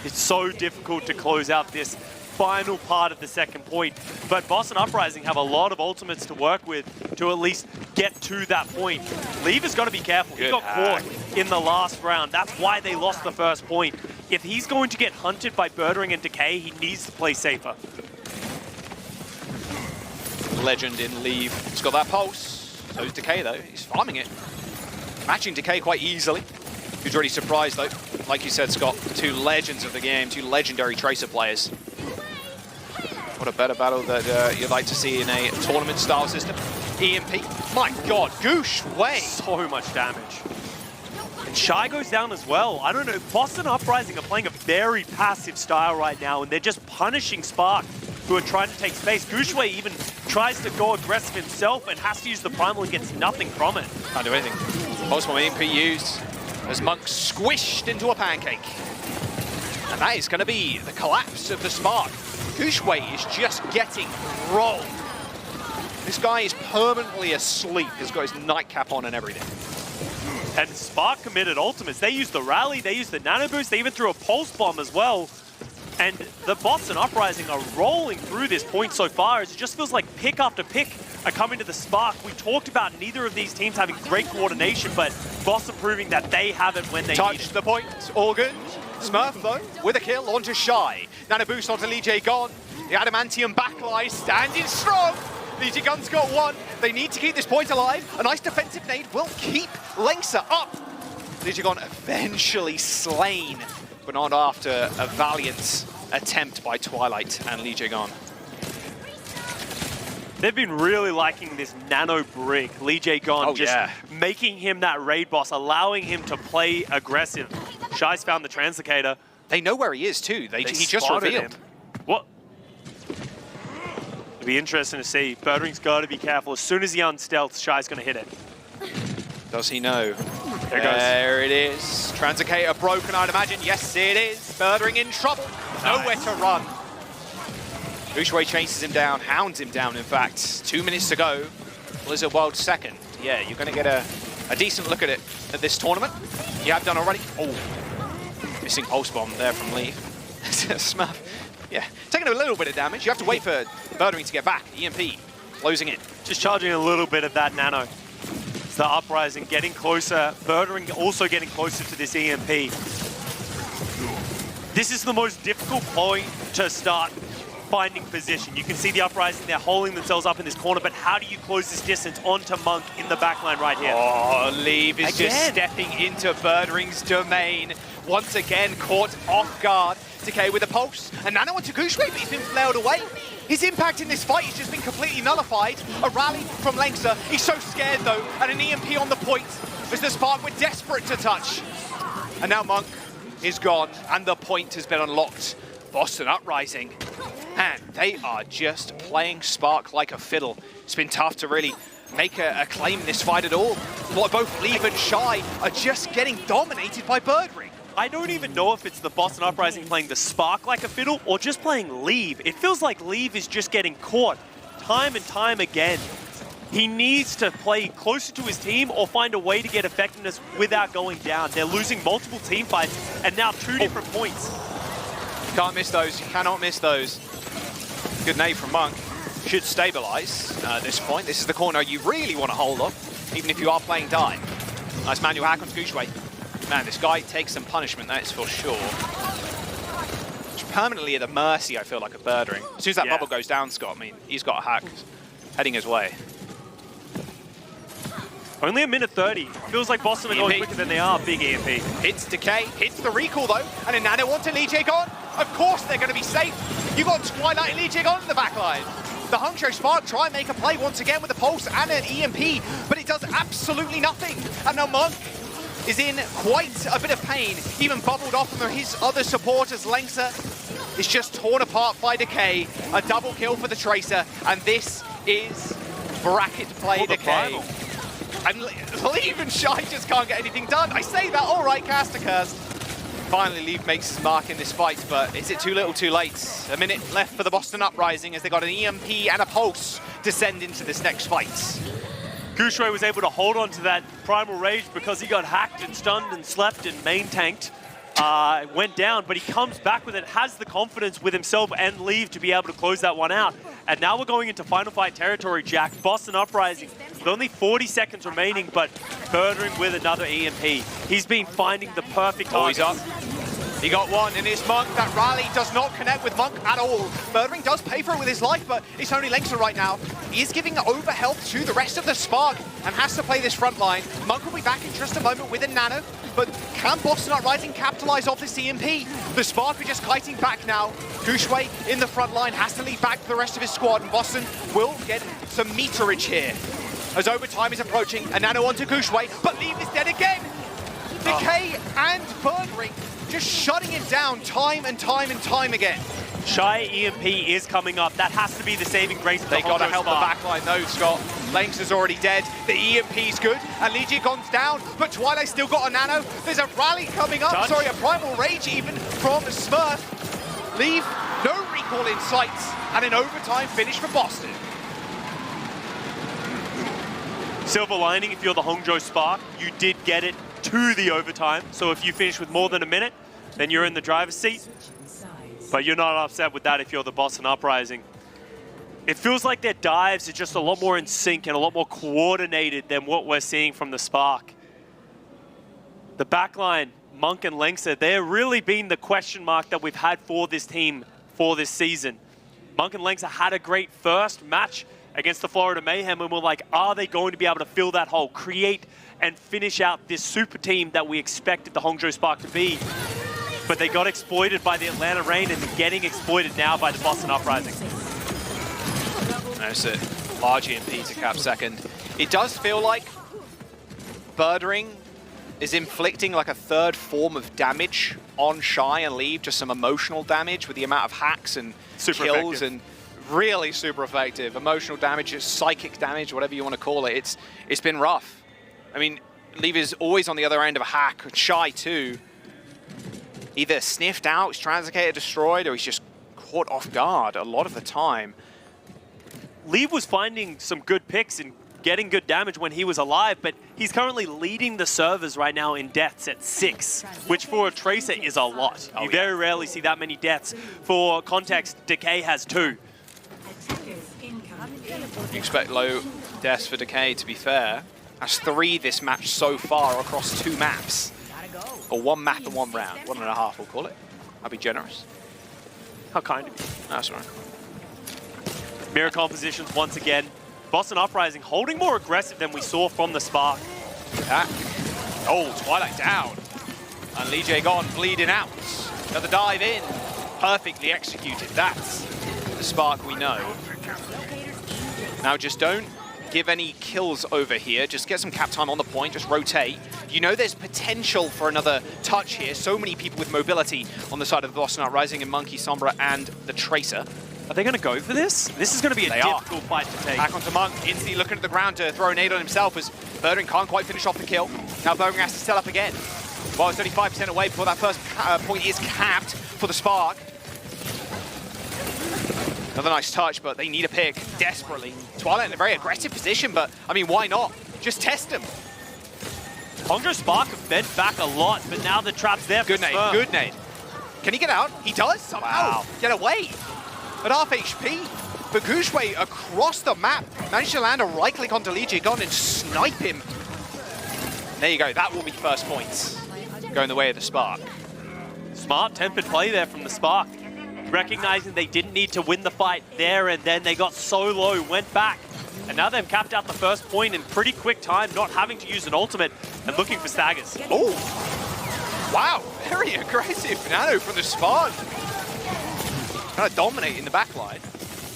[SPEAKER 2] It's so difficult to close out this final part of the second point, but Boston Uprising have a lot of ultimates to work with to at least get to that point. Lever's got to be careful. He got caught in the last round. That's why they lost the first point. If he's going to get hunted by Birdring and Decay, he needs to play safer.
[SPEAKER 3] Legend in Leave. He's got that pulse. So's Decay though. He's farming it. Matching Decay quite easily. He's already surprised though. Like you said, Scott, two legends of the game, two legendary Tracer players. What a better battle that you'd like to see in a tournament-style system. EMP. My God, Gushwei.
[SPEAKER 2] So much damage. And Shy goes down as well. I don't know. Boston Uprising are playing a very passive style right now, and they're just punishing Spark, who are trying to take space. Gushwei even tries to go aggressive himself and has to use the primal and gets nothing from it.
[SPEAKER 3] Can't do anything. Pulse-bomb EMP used as Monk squished into a pancake. And that is going to be the collapse of the Spark. Gushwei is just getting rolled. This guy is permanently asleep. He's got his nightcap on and everything.
[SPEAKER 2] And Spark committed ultimates. They used the rally, they used the nano boost, they even threw a pulse bomb as well. And the Boston Uprising are rolling through this point so far as it just feels like pick after pick are coming to the Spark. We talked about neither of these teams having great coordination, but Boston proving that they have it when they need it.
[SPEAKER 3] Touch the point, all good. Smurf though, with a kill onto Shy. Nano boost onto Lee J Gon. The Adamantium backline standing strong. Lee J Gon's got one. They need to keep this point alive. A nice defensive nade will keep Lengtser up. Lee J Gon eventually slain, but not after a valiant attempt by Twilight and Lee J Gon.
[SPEAKER 2] They've been really liking this nano brick. Lee J Gon making him that raid boss, allowing him to play aggressive. Shy's found the translocator.
[SPEAKER 3] They know where he is too. He just
[SPEAKER 2] spotted
[SPEAKER 3] revealed.
[SPEAKER 2] Him. What? It'll be interesting to see. Birdring's got to be careful. As soon as he unstealths, Shy's going to hit it.
[SPEAKER 3] Does he know?
[SPEAKER 2] There it goes.
[SPEAKER 3] There it is. Translocator broken, I'd imagine. Yes, it is. Birdring in trouble. Nowhere to run. Gushwei chases him down, hounds him down, in fact. 2 minutes to go. Blizzard World second. Yeah, you're going to get a decent look at it at this tournament. You have done already. Oh, missing pulse bomb there from Lee. Smurf, yeah, taking a little bit of damage. You have to wait for Birdring to get back. EMP, closing in.
[SPEAKER 2] Just charging a little bit of that nano. It's the Uprising getting closer. Birdring also getting closer to this EMP. This is the most difficult point to start finding position. You can see the Uprising, they're holding themselves up in this corner, but how do you close this distance onto Monk in the backline right here?
[SPEAKER 3] Oh, Leave is just stepping into Birdring's domain. Once again, caught off guard. Decay with a pulse, and Nano onto Gooshway, but he's been flailed away. His impact in this fight has just been completely nullified. A rally from Lengsa. He's so scared though, and an EMP on the point as the Spark were desperate to touch. And now Monk is gone, and the point has been unlocked. Boston Uprising, and they are just playing Spark like a fiddle. It's been tough to really make a claim in this fight at all. Both Leave and Shy are just getting dominated by Birdring.
[SPEAKER 2] I don't even know if it's the Boston Uprising playing the Spark like a fiddle or just playing Leave. It feels like Leave is just getting caught time and time again. He needs to play closer to his team or find a way to get effectiveness without going down. They're losing multiple team fights and now 2 different points.
[SPEAKER 3] You can't miss those, you cannot miss those. Good nade from Monk. Should stabilize at this point. This is the corner you really want to hold on, even if you are playing die. Nice manual hack on Gooshway. Man, this guy takes some punishment, that is for sure. He's permanently at the mercy, I feel like, of Birdring. As soon as that bubble goes down, Scott, I mean, he's got a hack heading his way.
[SPEAKER 2] Only a minute 30. Feels like Boston are going quicker than they are. Big EMP.
[SPEAKER 3] Hits Decay, hits the recall though, and a Nano onto Lee Jae-gon. Of course they're going to be safe. You got Twilight and Lee Jae-gon in the back line. The Hangzhou Spark try and make a play once again with a pulse and an EMP, but it does absolutely nothing. And now Monk is in quite a bit of pain, even bubbled off from his other supporters. Lengsa is just torn apart by Decay. A double kill for the Tracer, and this is bracket play Decay. And Leave and Shy just can't get anything done. I say that, all right, cast a curse. Finally, Leave makes his mark in this fight, but is it too little too late? A minute left for the Boston Uprising as they got an EMP and a pulse to send into this next fight.
[SPEAKER 2] Gooshway was able to hold on to that Primal Rage because he got hacked and stunned and slept and main tanked. Went down, but he comes back with it, has the confidence with himself and Leave to be able to close that one out. And now we're going into final fight territory, Jack. Boston Uprising with only 40 seconds remaining, but Birdring with another EMP. He's been finding the perfect target.
[SPEAKER 3] Oh, he's up. He got one, and it's Monk. That rally does not connect with Monk at all. Birdring does pay for it with his life, but it's only Lengsa right now. He is giving over health to the rest of the Spark and has to play this front line. Monk will be back in just a moment with a Nano, but can Boston Uprising capitalize off this EMP? The Spark are just kiting back now. Gooshway in the front line has to lead back the rest of his squad, and Boston will get some meterage here. As overtime is approaching, a Nano onto Gooshway, but Leave is dead again. Decay and Birdring just shutting it down time and time and time again.
[SPEAKER 2] Shy EMP is coming up. That has to be the saving grace of the
[SPEAKER 3] They got to help
[SPEAKER 2] Spark.
[SPEAKER 3] the backline though, Scott. Lengsa is already dead. The EMP's good, and Lee Jae-gon's down, but Twilight still got a Nano. There's a rally coming up.
[SPEAKER 2] Touch.
[SPEAKER 3] Sorry, a Primal Rage even from Smurf. Leave, no recall in sight, and an overtime finish for Boston.
[SPEAKER 2] Silver lining, if you're the Hangzhou Spark, you did get it to the overtime. So if you finish with more than a minute, then you're in the driver's seat. But you're not upset with that if you're the Boston Uprising. It feels like their dives are just a lot more in sync and a lot more coordinated than what we're seeing from the Spark. The backline, Monk and Lengsa, they're really been the question mark that we've had for this team for this season. Monk and Lengsa had a great first match against the Florida Mayhem, and we're like, are they going to be able to fill that hole, create and finish out this super team that we expected the Hangzhou Spark to be? But they got exploited by the Atlanta Reign, and they're getting exploited now by the Boston Uprising.
[SPEAKER 3] That's it. Large EMP to cap second. It does feel like Birdring is inflicting like a third form of damage on Shy and Leave, just some emotional damage with the amount of hacks and
[SPEAKER 2] Super
[SPEAKER 3] kills
[SPEAKER 2] effective.
[SPEAKER 3] and really super effective. Emotional damage, psychic damage, whatever you want to call it. It's been rough. I mean, Leave is always on the other end of a hack. Shy too. Either sniffed out, his Translocator destroyed, or he's just caught off guard a lot of the time.
[SPEAKER 2] Leave was finding some good picks and getting good damage when he was alive, but he's currently leading the servers right now in deaths at 6, which for a Tracer is a lot. You very rarely see that many deaths. For context, Decay has 2.
[SPEAKER 3] You expect low deaths for Decay, to be fair. That's 3 this match so far across 2 maps. Or 1 map and 1 round. 1.5, we'll call it. I'll be generous.
[SPEAKER 2] How kind of you.
[SPEAKER 3] That's all right.
[SPEAKER 2] Mirror compositions once again. Boston Uprising holding more aggressive than we saw from the Spark.
[SPEAKER 3] Oh, Twilight down. And Lee Jae-gon bleeding out. Another dive in. perfectly executed. That's the Spark we know. Now just don't give any kills over here. Just get some cap time on the point, just rotate. You know there's potential for another touch here. So many people with mobility on the side of the Boston Uprising and Monkey, Sombra, and the Tracer.
[SPEAKER 2] Are they going to go for this? This is going to be a difficult fight to take.
[SPEAKER 3] Back onto Monk, instantly looking at the ground to throw a nade on himself as Birdring can't quite finish off the kill. Now Birdring has to set up again. Well, it's only 5% away before that first point is capped for the Spark. Another nice touch, but they need a pick desperately. Twilight in a very aggressive position, but I mean, why not? Just test him.
[SPEAKER 2] Hangzhou Spark have bent back a lot, but now the trap's there.
[SPEAKER 3] Good nade, good nade. Can he get out? He does somehow get away. At half HP, but Gushwei across the map managed to land a right click onto Lee Jae-gon and snipe him. There you go, that will be first points. Going the way of the Spark.
[SPEAKER 2] Smart tempered play there from the Spark. Recognizing they didn't need to win the fight there and then, they got so low, went back. And now they've capped out the first point in pretty quick time, not having to use an ultimate and looking for staggers.
[SPEAKER 3] Oh, wow, very aggressive Nano from the Spark. Kind of dominating the backline.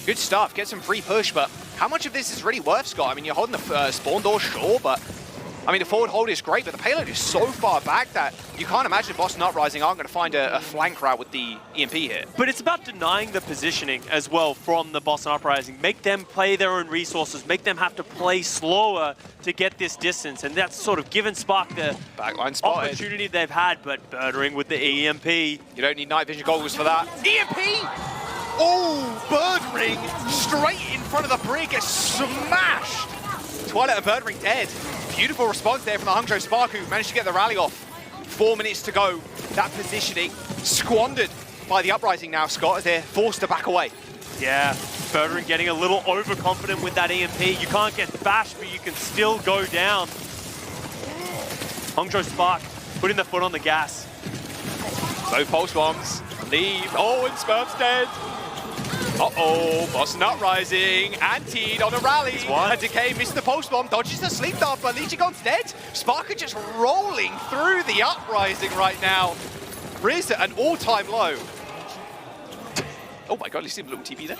[SPEAKER 3] Good stuff, get some free push, but how much of this is really worth, Scott? I mean, you're holding the spawn door, sure, but I mean, the forward hold is great, but the payload is so far back that you can't imagine Boston Uprising aren't going to find a flank route with the EMP here.
[SPEAKER 2] But it's about denying the positioning as well from the Boston Uprising. Make them play their own resources, make them have to play slower to get this distance, and that's sort of given Spark the
[SPEAKER 3] backline spotted
[SPEAKER 2] opportunity they've had, but Birdring with the EMP.
[SPEAKER 3] You don't need night vision goggles for that. EMP! Oh, Birdring straight in front of the brig gets smashed. Twilight and Birdring dead. Beautiful response there from the Hangzhou Spark, who managed to get the rally off. 4 minutes to go. That positioning squandered by the Uprising now, Scott, as they're forced to back away.
[SPEAKER 2] Yeah, Birdring getting a little overconfident with that EMP. You can't get bashed, but you can still go down. Hangzhou Spark putting the foot on the gas.
[SPEAKER 3] Both pulse bombs leave. Oh, and Smurf's dead. Uh-oh, Boston Uprising, antied on a rally. And Decay missed the post bomb, dodges the sleep dart, but Lee Jae-gon's dead. Spark are just rolling through the Uprising right now. Riz at an all-time low. Oh my god, you see a little TP there?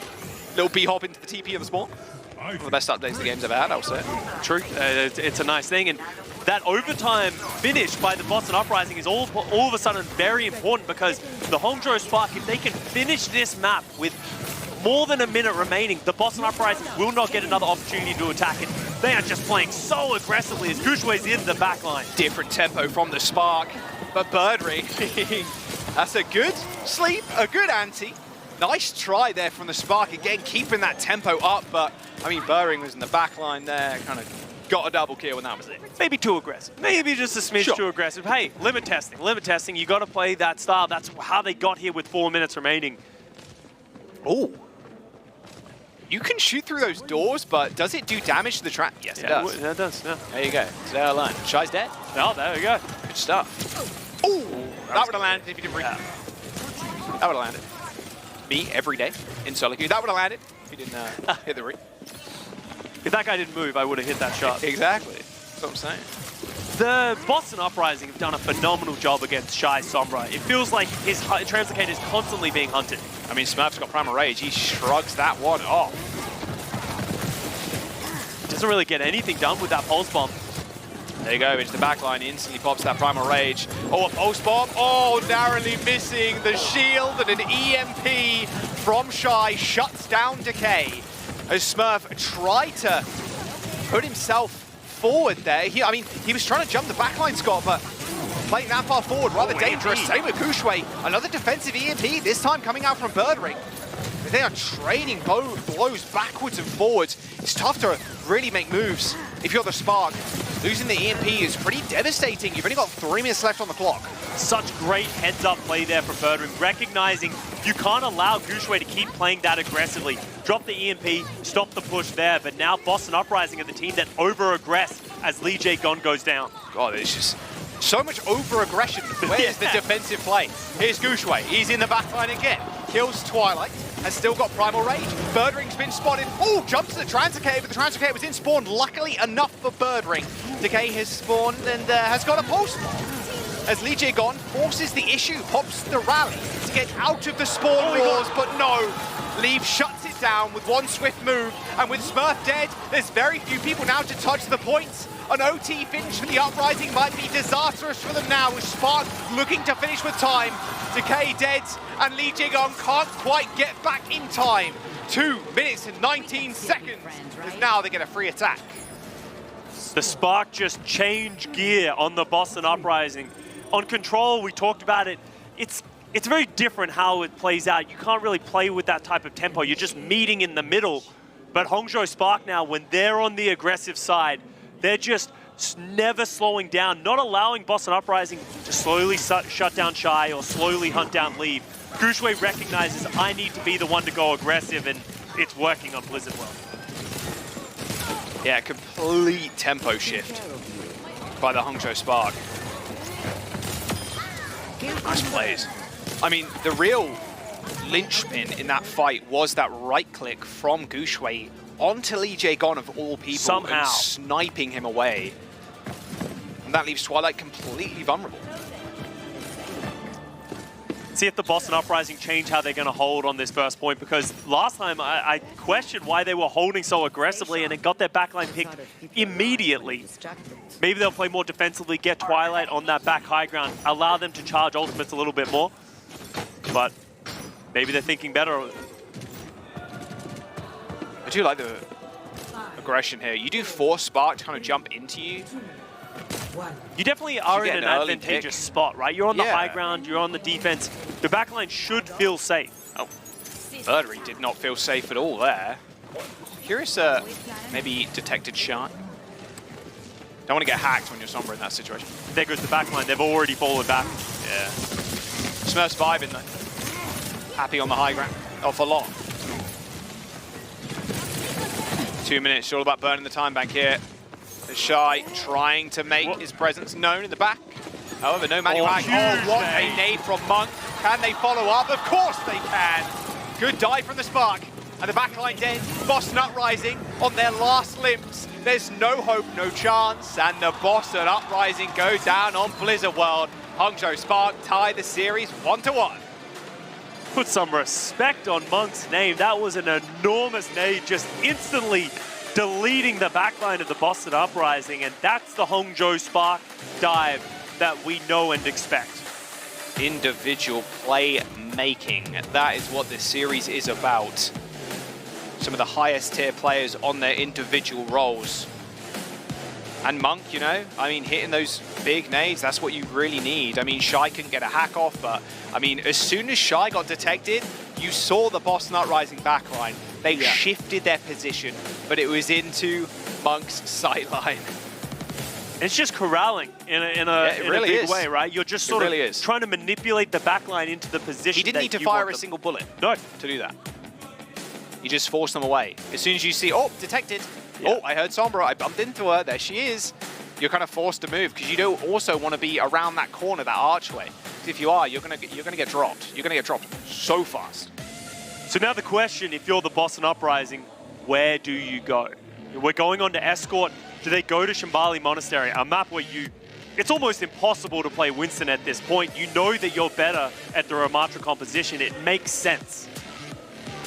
[SPEAKER 3] Little B-hop into the TP of the spawn. One of the best updates the game's ever had, I'll say.
[SPEAKER 2] True, it's a nice thing. And that overtime finish by the Boston Uprising is all of a sudden very important, because the Hangzhou Spark, if they can finish this map with more than a minute remaining, the Boston Uprising will not get another opportunity to attack it. They are just playing so aggressively as Gushwei's in the backline.
[SPEAKER 3] Different tempo from the Spark, but Birdring, that's a good sleep, a good anti. Nice try there from the Spark, again keeping that tempo up, but I mean Birdring was in the backline there, kind of got a double kill and that was it.
[SPEAKER 2] Maybe too aggressive, maybe just a smidge too aggressive. Hey, limit testing, you got to play that style. That's how they got here with 4 minutes remaining.
[SPEAKER 3] Oh. You can shoot through those doors, but does it do damage to the trap? Yes, it does.
[SPEAKER 2] It does, yeah.
[SPEAKER 3] There you go. Today I learned. Shy's dead.
[SPEAKER 2] Oh, there we go.
[SPEAKER 3] Good stuff. Oh, that would have landed if you didn't bring that. That would have landed. Me, every day, in solo queue. That would have landed if you didn't hit the ring.
[SPEAKER 2] If that guy didn't move, I would have hit that shot.
[SPEAKER 3] Exactly. That's what I'm saying.
[SPEAKER 2] The Boston Uprising have done a phenomenal job against Shy Sombra. It feels like his Translocator is constantly being hunted.
[SPEAKER 3] I mean, Smurf's got Primal Rage. He shrugs that one off.
[SPEAKER 2] Doesn't really get anything done with that Pulse Bomb.
[SPEAKER 3] There you go, into the backline, instantly pops that Primal Rage. Oh, a Pulse Bomb. Oh, narrowly missing the shield, and an EMP from Shy shuts down Decay. As Smurf tried to put himself forward there. I mean, he was trying to jump the backline, Scott, but playing that far forward, rather dangerous. Same with Gushwei. Another defensive EMP, this time coming out from Birdring. They are trading blows backwards and forwards. It's tough to really make moves if you're the Spark. Losing the EMP is pretty devastating. You've only got 3 minutes left on the clock.
[SPEAKER 2] Such great heads-up play there from Birdring, recognizing you can't allow Gushwei to keep playing that aggressively. Drop the EMP, stop the push there, but now Boston Uprising are the team that over-aggress as Lee Jae-gon goes down.
[SPEAKER 3] God, there's just so much over-aggression. Where's the defensive play? Here's Gushwei. He's in the backline again. Kills Twilight. Has still got Primal Rage. Birdring's been spotted. Oh, jumps to the Translocator, but the Translocator was in spawn. Luckily enough for Birdring. Decay has spawned and has got a pulse. as Lee Jae-gon forces the issue, pops the rally to get out of the spawn wars, but no. Leave shuts it down with one swift move, and with Smurf dead, there's very few people now to touch the points. An OT finish for the Uprising might be disastrous for them now, with Spark looking to finish with time. Decay dead, and Lee Jae-gon can't quite get back in time. 2 minutes and 19 seconds, as now they get a free attack.
[SPEAKER 2] The Spark just changed gear on the Boston Uprising. On Control, we talked about it. It's very different how it plays out. You can't really play with that type of tempo. You're just meeting in the middle. But Hangzhou Spark now, when they're on the aggressive side, they're just never slowing down, not allowing Boston Uprising to slowly shut down Shy or slowly hunt down Leave. Gushwei recognizes, I need to be the one to go aggressive, and it's working on Blizzard well.
[SPEAKER 3] Yeah, complete tempo shift by the Hangzhou Spark. Nice plays. I mean, the real linchpin in that fight was that right click from Gushwei onto Lee Jae-gon of all people,
[SPEAKER 2] somehow,
[SPEAKER 3] and sniping him away. And that leaves Twilight completely vulnerable.
[SPEAKER 2] See if the Boston Uprising change how they're going to hold on this first point, because last time I questioned why they were holding so aggressively and it got their backline picked immediately. Maybe they'll play more defensively, get Twilight on that back high ground, allow them to charge ultimates a little bit more. But maybe they're thinking better.
[SPEAKER 3] I do like the aggression here. You do force Spark to kind of jump into you.
[SPEAKER 2] You definitely are in an advantageous
[SPEAKER 3] pick.
[SPEAKER 2] spot, right? You're on the high ground, you're on the defense. The backline should feel safe.
[SPEAKER 3] Oh, Murdery did not feel safe at all there. Curious, maybe detected shot. Don't want to get hacked when you're Sombra in that situation.
[SPEAKER 2] There goes the backline. They've already fallen back.
[SPEAKER 3] Yeah. Smurf's vibing though. Happy on the high ground. Oh, for long. 2 minutes. It's all about burning the time bank here. The Shy trying to make his presence known in the back. However, no manual hack. Oh, what a nade from Monk. Can they follow up? Of course they can. Good dive from the Spark. And the backline dead. Boston Uprising on their last limbs. There's no hope, no chance. And the Boston Uprising go down on Blizzard World. Hangzhou Spark tie the series 1-1.
[SPEAKER 2] Put some respect on Monk's name. That was an enormous nade, just instantly deleting the backline of the Boston Uprising, and that's the Hangzhou Spark dive that we know and expect.
[SPEAKER 3] Individual play making. That is what this series is about. Some of the highest tier players on their individual roles. And Monk, you know, I mean, hitting those big nades, that's what you really need. I mean, Shy couldn't get a hack off, but I mean, as soon as Shy got detected, you saw the Boston Uprising backline. They shifted their position, but it was into Monk's sightline.
[SPEAKER 2] It's just corralling in a big way, right? You're just sort of trying to manipulate the backline into the position.
[SPEAKER 3] He didn't need to fire a single bullet to do that. You just forced them away. As soon as you see, oh, detected. Yeah. Oh, I heard Sombra. I bumped into her. There she is. You're kind of forced to move because you don't also want to be around that corner, that archway. Because if you are, you're gonna get dropped. You're gonna get dropped so fast.
[SPEAKER 2] So now the question, if you're the Boston Uprising, where do you go? We're going on to Escort. Do they go to Shambali Monastery? A map where it's almost impossible to play Winston at this point. You know that you're better at the Ramatra composition. It makes sense.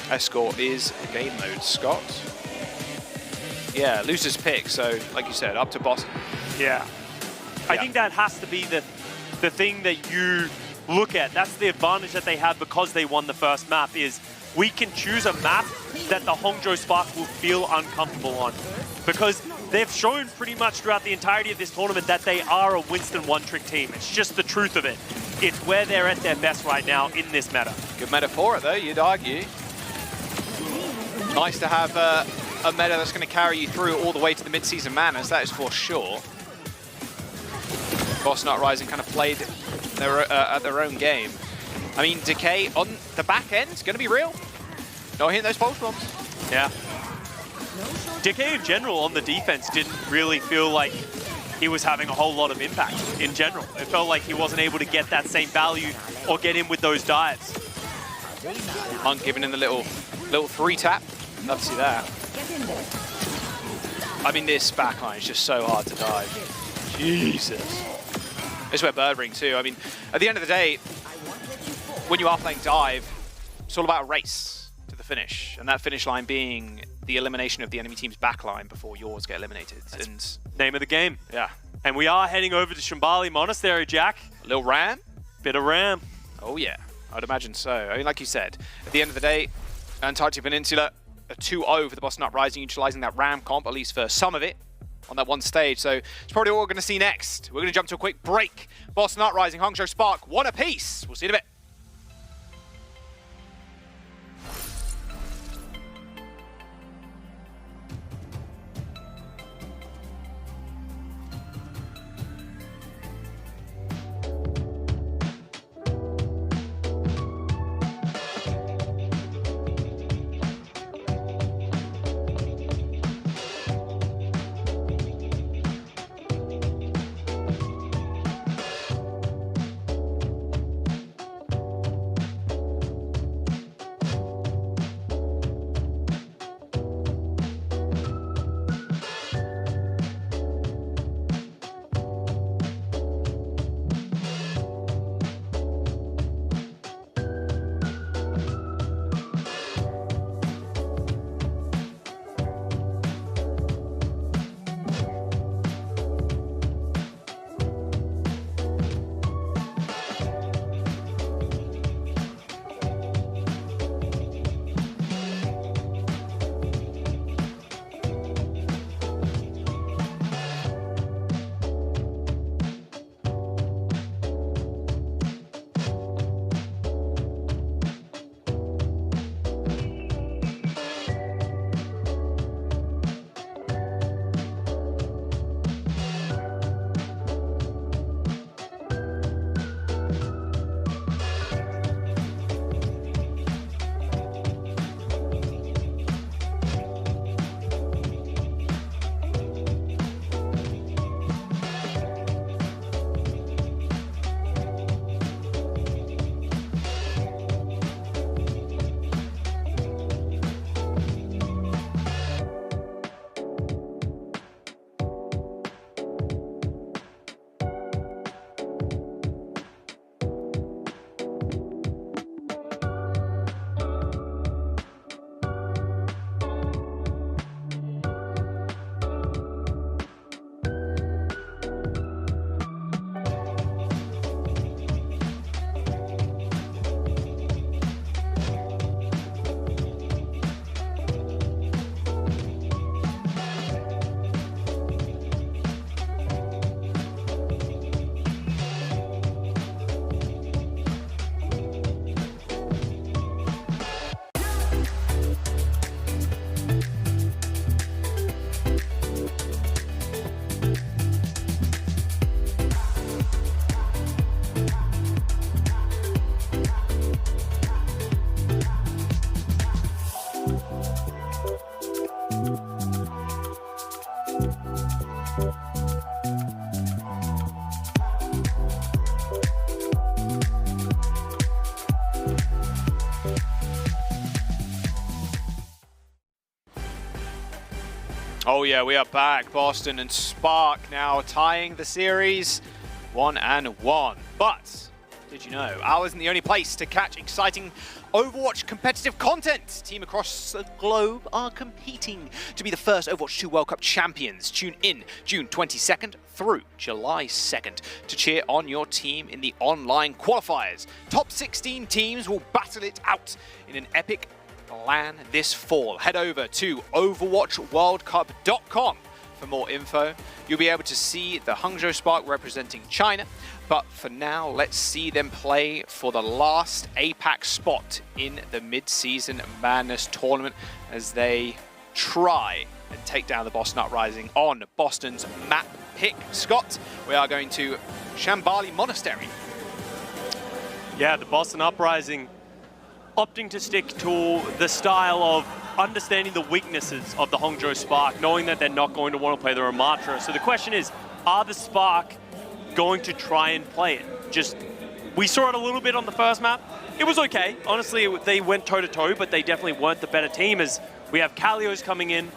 [SPEAKER 3] Escort is game mode, Scott. Yeah, loser's pick, so like you said, up to Boston.
[SPEAKER 2] Yeah. I think that has to be the thing that you look at. That's the advantage that they have because they won the first map, is we can choose a map that the Hangzhou Spark will feel uncomfortable on. Because they've shown pretty much throughout the entirety of this tournament that they are a Winston one-trick team. It's just the truth of it. It's where they're at their best right now in this meta.
[SPEAKER 3] Good meta for it, though, you'd argue. Nice to have a meta that's going to carry you through all the way to the Midseason Madness, that is for sure. Boston Uprising kind of played at their own game. I mean, Decay on the back end is going to be real. Not hitting those pulse bombs.
[SPEAKER 2] Yeah. Decay in general on the defense didn't really feel like he was having a whole lot of impact in general. It felt like he wasn't able to get that same value or get in with those dives.
[SPEAKER 3] Monk giving him the little 3-tap. Love to see that. I mean, this backline is just so hard to dive. Jesus. This is where Bird Ring too. I mean, at the end of the day, when you are playing Dive, it's all about a race to the finish. And that finish line being the elimination of the enemy team's backline before yours get eliminated.
[SPEAKER 2] That's
[SPEAKER 3] and
[SPEAKER 2] name of the game.
[SPEAKER 3] yeah.
[SPEAKER 2] And we are heading over to Shambali Monastery, Jack.
[SPEAKER 3] A little ram?
[SPEAKER 2] Bit of ram.
[SPEAKER 3] Oh yeah, I'd imagine so. I mean, like you said, at the end of the day, Antarctic Peninsula, a 2-0 for the Boston Uprising, utilizing that ram comp, at least for some of it, on that one stage. So it's probably what we're going to see next. We're going to jump to a quick break. Boston Uprising, Hangzhou Spark, 1 apiece. We'll see you in a bit. Oh yeah, we are back. Boston and Spark now tying the series 1-1. But did you know, ours isn't the only place to catch exciting Overwatch competitive content. Teams across the globe are competing to be the first Overwatch 2 World Cup champions. Tune in June 22nd through July 2nd to cheer on your team in the online qualifiers. Top 16 teams will battle it out in an epic LAN this fall. Head over to overwatchworldcup.com for more info. You'll be able to see the Hangzhou Spark representing China, but for now, let's see them play for the last APAC spot in the Midseason Madness tournament as they try and take down the Boston Uprising on Boston's map pick. Scott, we are going to Shambali Monastery.
[SPEAKER 2] Yeah, the Boston Uprising opting to stick to the style of understanding the weaknesses of the Hangzhou Spark, knowing that they're not going to want to play the Ramatra. So the question is, are the Spark going to try and play it? We saw it a little bit on the first map. It was okay. Honestly, they went toe-to-toe, but they definitely weren't the better team as we have Kalios coming in.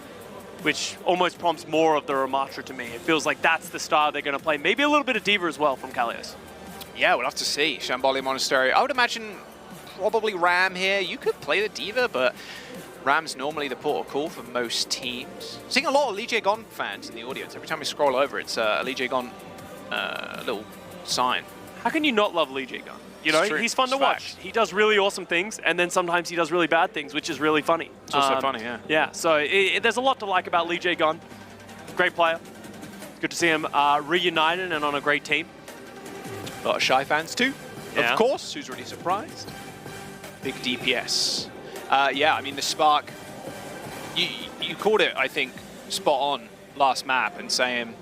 [SPEAKER 2] which almost prompts more of the Ramatra to me. It feels like that's the style they're going to play. Maybe a little bit of Diva as well from Kalios.
[SPEAKER 3] Yeah, we'll have to see. Shambhala Monastery. I would imagine probably Ram here. You could play the Diva, but Ram's normally the port of call for most teams. Seeing a lot of Lee Jae-gon fans in the audience. Every time we scroll over, it's a Lee Jae-gon little sign.
[SPEAKER 2] How can you not love Lee Jae-gon? You know, he's fun to watch. He does really awesome things, and then sometimes he does really bad things, which is really funny.
[SPEAKER 3] It's also funny, yeah.
[SPEAKER 2] Yeah, so there's a lot to like about Lee Jae-gon. Great player. Good to see him reunited and on a great team.
[SPEAKER 3] A lot of Shy fans too,
[SPEAKER 2] Yeah.
[SPEAKER 3] of course. Who's really surprised? Big DPS. Yeah, I mean, the Spark, you called it, I think, spot on last map and saying,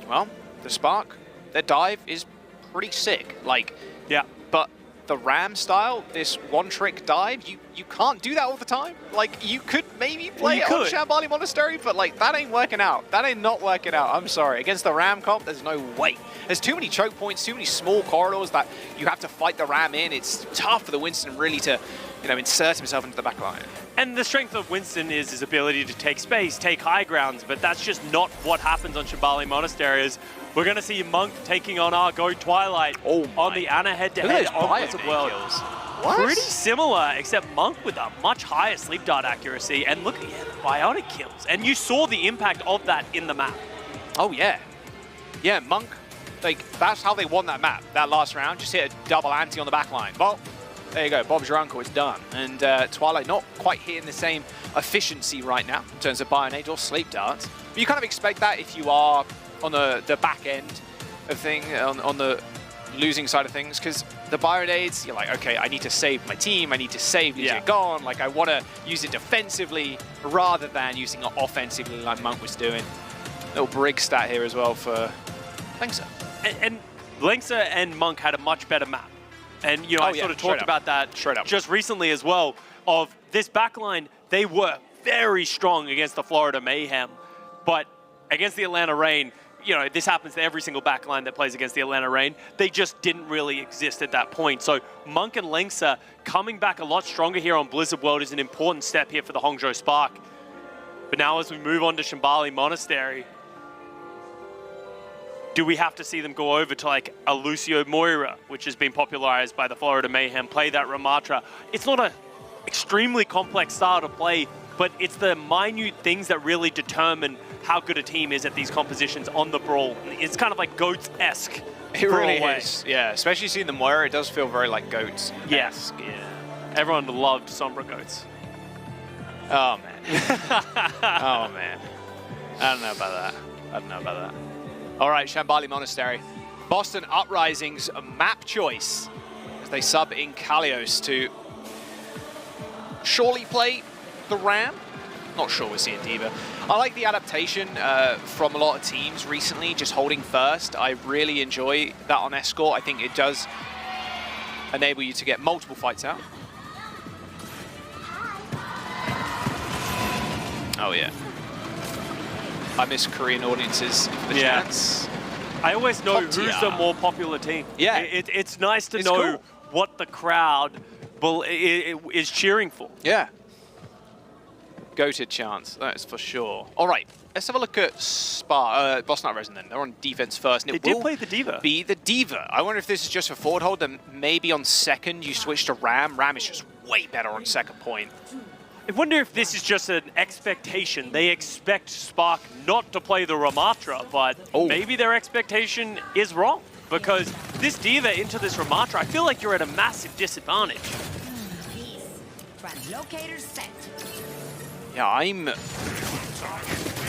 [SPEAKER 3] well, the Spark, their dive is pretty sick. Like,
[SPEAKER 2] Yeah.
[SPEAKER 3] but the Ram style, this one-trick dive, you can't do that all the time. Like, you could maybe play it on Shambhala Monastery, but like, that ain't working out. That ain't not working out. I'm sorry. Against the Ram comp, there's no way. There's too many choke points, too many small corridors that you have to fight the Ram in. It's tough for the Winston really to, you know, insert himself into the back line.
[SPEAKER 2] And the strength of Winston is his ability to take space, take high grounds, but that's just not what happens on Shambhala Monastery. We're going to see Monk taking on our Go Twilight on the Ana head-to-head on Blizzard World. Pretty similar, except Monk with a much higher sleep dart accuracy. And look at the Bionic kills. And you saw the impact of that in the map.
[SPEAKER 3] Oh, yeah. Yeah, Monk, like, that's how they won that map, that last round. Just hit a double ante on the back line. Well, there you go. Bob's your uncle. It's done. And Twilight not quite hitting the same efficiency right now in terms of Bionade or sleep darts. But you kind of expect that if you are on the back end of thing, on the losing side of things, because the Bionades, you're like, okay, I need to save my team, I need to save Lee Jae-gon, like I want to use it defensively rather than using it offensively like Monk was doing. Little Brig stat here as well for Lengsa.
[SPEAKER 2] And Lengsa and Monk had a much better map. And, you know, I sort of talked about that just recently as well, of this backline, they were very strong against the Florida Mayhem, but against the Atlanta Reign, you know, this happens to every single backline that plays against the Atlanta Reign. They just didn't really exist at that point. So Monk and Lengsa coming back a lot stronger here on Blizzard World is an important step here for the Hangzhou Spark. But now as we move on to Shambhala Monastery, do we have to see them go over to like a Lucio Moira, which has been popularized by the Florida Mayhem, play that Ramatra? It's not an extremely complex style to play, but it's the minute things that really determine how good a team is at these compositions on the Brawl. It's kind of like Goats-esque.
[SPEAKER 3] It really is, yeah. Especially seeing the Moira, it does feel very like Goats.
[SPEAKER 2] Yes, yeah. Everyone loved Sombra Goats.
[SPEAKER 3] Oh, man. Oh, man. I don't know about that. All right, Shambhala Monastery. Boston Uprising's map choice as they sub in Kalios to surely play the Ram. Not sure we're seeing Diva. I like the adaptation from a lot of teams recently, just holding first. I really enjoy that on Escort. I think it does enable you to get multiple fights out. Oh, yeah. I miss Korean audiences for the chance.
[SPEAKER 2] I always know who's the more popular team.
[SPEAKER 3] Yeah.
[SPEAKER 2] It's nice to know what the crowd is cheering for.
[SPEAKER 3] Yeah. Goated chance, that's for sure. All right, let's have a look at Boston Uprising then. They're on defense first. And
[SPEAKER 2] they did play the Diva.
[SPEAKER 3] Be the Diva. I wonder if this is just for forward hold, then maybe on second you switch to Ram. Ram is just way better on second point.
[SPEAKER 2] I wonder if this is just an expectation. They expect Spark not to play the Ramatra, but maybe their expectation is wrong. Because this Diva into this Ramatra, I feel like you're at a massive disadvantage.
[SPEAKER 4] Translocator set.
[SPEAKER 3] Yeah, I'm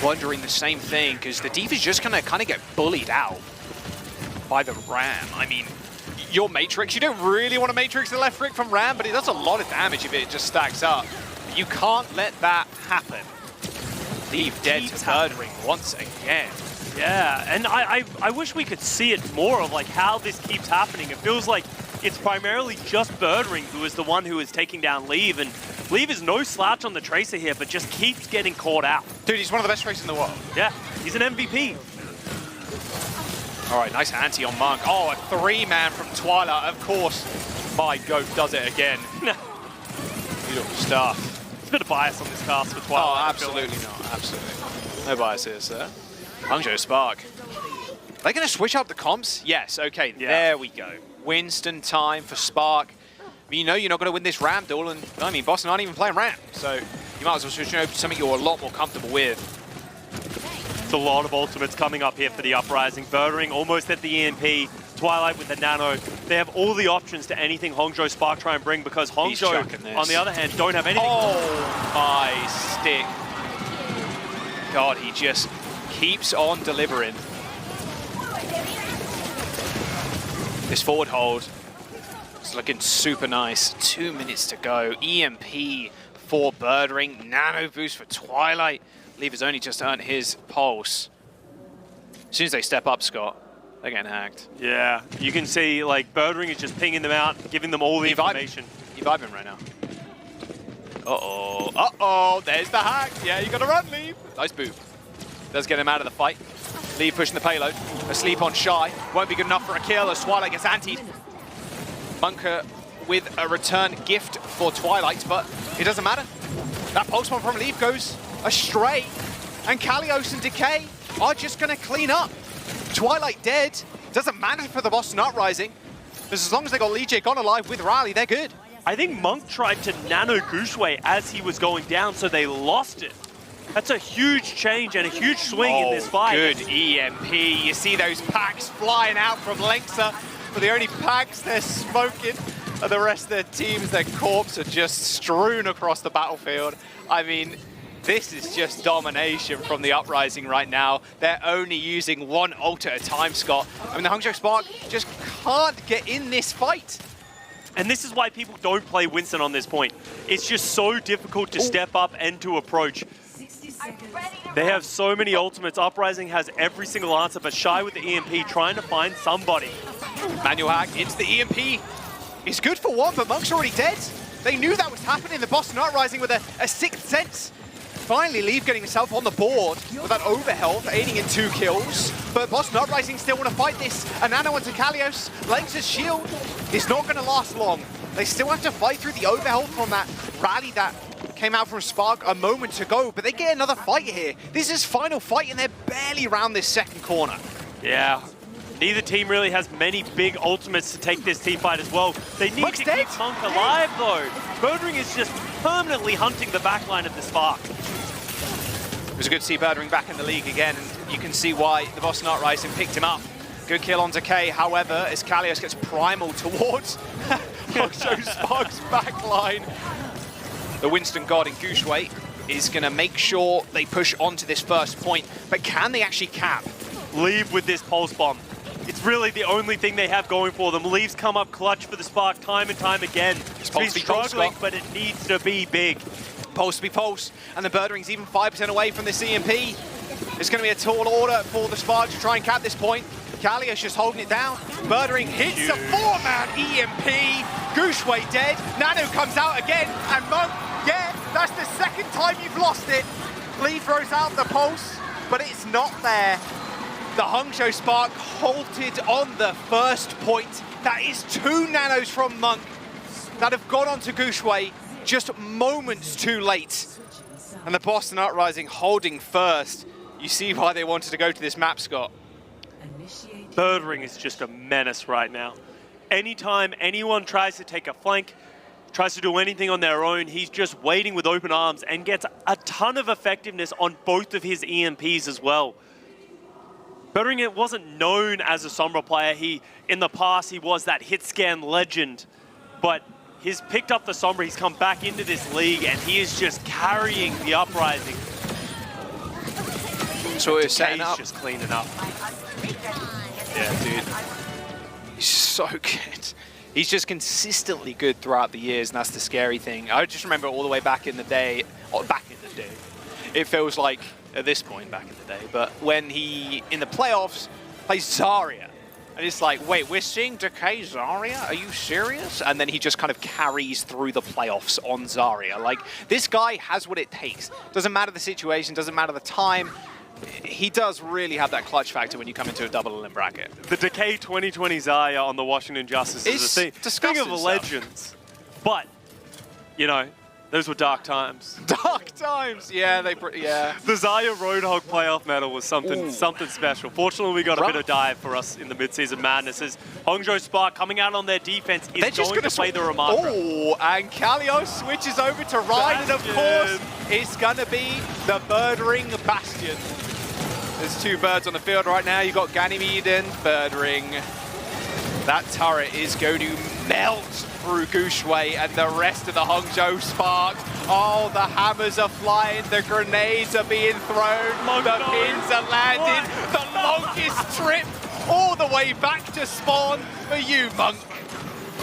[SPEAKER 3] wondering the same thing, because the Diva's just going to kind of get bullied out by the Ram. I mean, your Matrix, you don't really want to Matrix the left click from Ram, but it does a lot of damage if it just stacks up. You can't let that happen. Leave dead to Birdring once again.
[SPEAKER 2] Yeah, and I wish we could see it more of like how this keeps happening. It feels like it's primarily just Birdring who is the one who is taking down Leave, and Leave is no slouch on the Tracer here, but just keeps getting caught out.
[SPEAKER 3] Dude, he's one of the best Tracers in the world.
[SPEAKER 2] Yeah, he's an MVP.
[SPEAKER 3] All right, nice anti on Monk. Oh, a three-man from Twilight, of course. My goat does it again. Beautiful stuff.
[SPEAKER 2] There's a bit of bias on this cast for Twilight.
[SPEAKER 3] Oh, absolutely not, absolutely not. No biases, sir. Hangzhou Spark. Are they going to switch up the comps? Yes, okay, there we go. Winston time for Spark. You know you're not going to win this ramp duel, and I mean, Boston aren't even playing ramp, so you might as well switch over to something you're a lot more comfortable with.
[SPEAKER 2] It's a lot of ultimates coming up here for the Uprising. Birdering almost at the EMP. Twilight with the Nano. They have all the options to anything Hangzhou Spark try and bring, because Hangzhou, on the other hand, don't have anything.
[SPEAKER 3] Oh my stick. God, he just keeps on delivering. This forward hold is looking super nice. 2 minutes to go. EMP for Birdering. Nano boost for Twilight. Lever's only just earned his pulse. As soon as they step up, Scott, they're getting hacked.
[SPEAKER 2] Yeah, you can see like Birdering is just pinging them out, giving them all the information.
[SPEAKER 3] You vibing right now. Uh-oh. Uh-oh, there's the hack. Yeah, you gotta run, Leave. Nice boot. Does get him out of the fight. Leave pushing the payload. Asleep on Shy. Won't be good enough for a kill as Twilight gets antied. Bunker with a return gift for Twilight, but it doesn't matter. That pulse bomb from Leave goes astray, and Kalios and Decay are just going to clean up. Twilight dead. Doesn't matter for the Boston Uprising, because as long as they got Lee J gone alive with Rally, they're good.
[SPEAKER 2] I think Monk tried to nano Gushway as he was going down, so they lost it. That's a huge change and a huge swing in this fight.
[SPEAKER 3] Good EMP. You see those packs flying out from Lengsa, but the only packs they're smoking are the rest of their teams. Their corpse are just strewn across the battlefield. I mean, this is just domination from the Uprising right now. They're only using one ult at a time, Scott. I mean, the Hangzhou Spark just can't get in this fight.
[SPEAKER 2] And this is why people don't play Winston on this point. It's just so difficult to step up and to approach. They have so many ultimates. Uprising has every single answer, but Shy with the EMP trying to find somebody.
[SPEAKER 3] Manual hack into the EMP. It's good for one, but Monk's already dead. They knew that was happening. The Boston Uprising with a sixth sense. Finally, Leave getting himself on the board with that overhealth, aiding in 2 kills. But Boston Uprising still want to fight this. A nano onto Kalios. Lengsa's shield is not going to last long. They still have to fight through the overhealth from that rally that came out from Spark a moment ago. But they get another fight here. This is final fight, and they're barely around this second corner.
[SPEAKER 2] Yeah. Neither team really has many big ultimates to take this team fight as well. They need to keep Monk alive, though. Birdering is just permanently hunting the backline of the Spark.
[SPEAKER 3] It was good to see Birdering back in the league again, and you can see why the Boston Uprising picked him up. Good kill on Decay, however, as Kalios gets primal towards Hangzhou Spark's backline. The Winston guarding Gushway is going to make sure they push onto this first point, but can they actually cap?
[SPEAKER 2] Leave with this pulse bomb. It's really the only thing they have going for them. Leaves come up clutch for the Spark time and time again. It's been struggling, but it needs to be big.
[SPEAKER 3] Pulse to be pulse, and the Birdering's even 5% away from this EMP. It's going to be a tall order for the Spark to try and cap this point. Kalios just holding it down. Birdering hits a 4-man EMP. Gushway dead. Nano comes out again, and Monk, yeah, that's the second time you've lost it. Lee throws out the pulse, but it's not there. The Hangzhou Spark halted on the first point. That is 2 nanos from Monk that have gone on to Gushway just moments too late. And the Boston Uprising holding first. You see why they wanted to go to this map, Scott.
[SPEAKER 2] Birdering is just a menace right now. Anytime anyone tries to take a flank, tries to do anything on their own, he's just waiting with open arms and gets a ton of effectiveness on both of his EMPs as well. Birdering wasn't known as a Sombra player. In the past, he was that hit scan legend, but he's picked up the Sombra, he's come back into this league, and he is just carrying the Uprising.
[SPEAKER 3] So he's setting up.
[SPEAKER 2] Just cleaning up.
[SPEAKER 3] Yeah, dude. He's so good. He's just consistently good throughout the years, and that's the scary thing. I just remember all the way back in the day, it feels like at this point back in the day, but when he, in the playoffs, plays Zarya. And it's like, wait, we're seeing Decay Zarya? Are you serious? And then he just kind of carries through the playoffs on Zarya. Like, this guy has what it takes. Doesn't matter the situation, doesn't matter the time. He does really have that clutch factor when you come into a double elim bracket.
[SPEAKER 2] The Decay 2020 Zarya on the Washington Justice is a thing of legends. But, you know, Those were dark times.
[SPEAKER 3] Dark times. Yeah, yeah.
[SPEAKER 2] The Zaya Roadhog playoff medal was something special. Fortunately, we got a bit of dive for us in the Midseason Madness as Hangzhou Spark coming out on their defense is going to play the Ramatra.
[SPEAKER 3] Oh, and Kalios switches over to Ryan, and of course, it's going to be the Birdring Bastion. There's two birds on the field right now. You've got Ganymede and Birdring. That turret is going to melt through Gushway and the rest of the Hangzhou Spark. Oh, the hammers are flying, the grenades are being thrown, the pins are landing, the longest trip all the way back to spawn for you, Monk.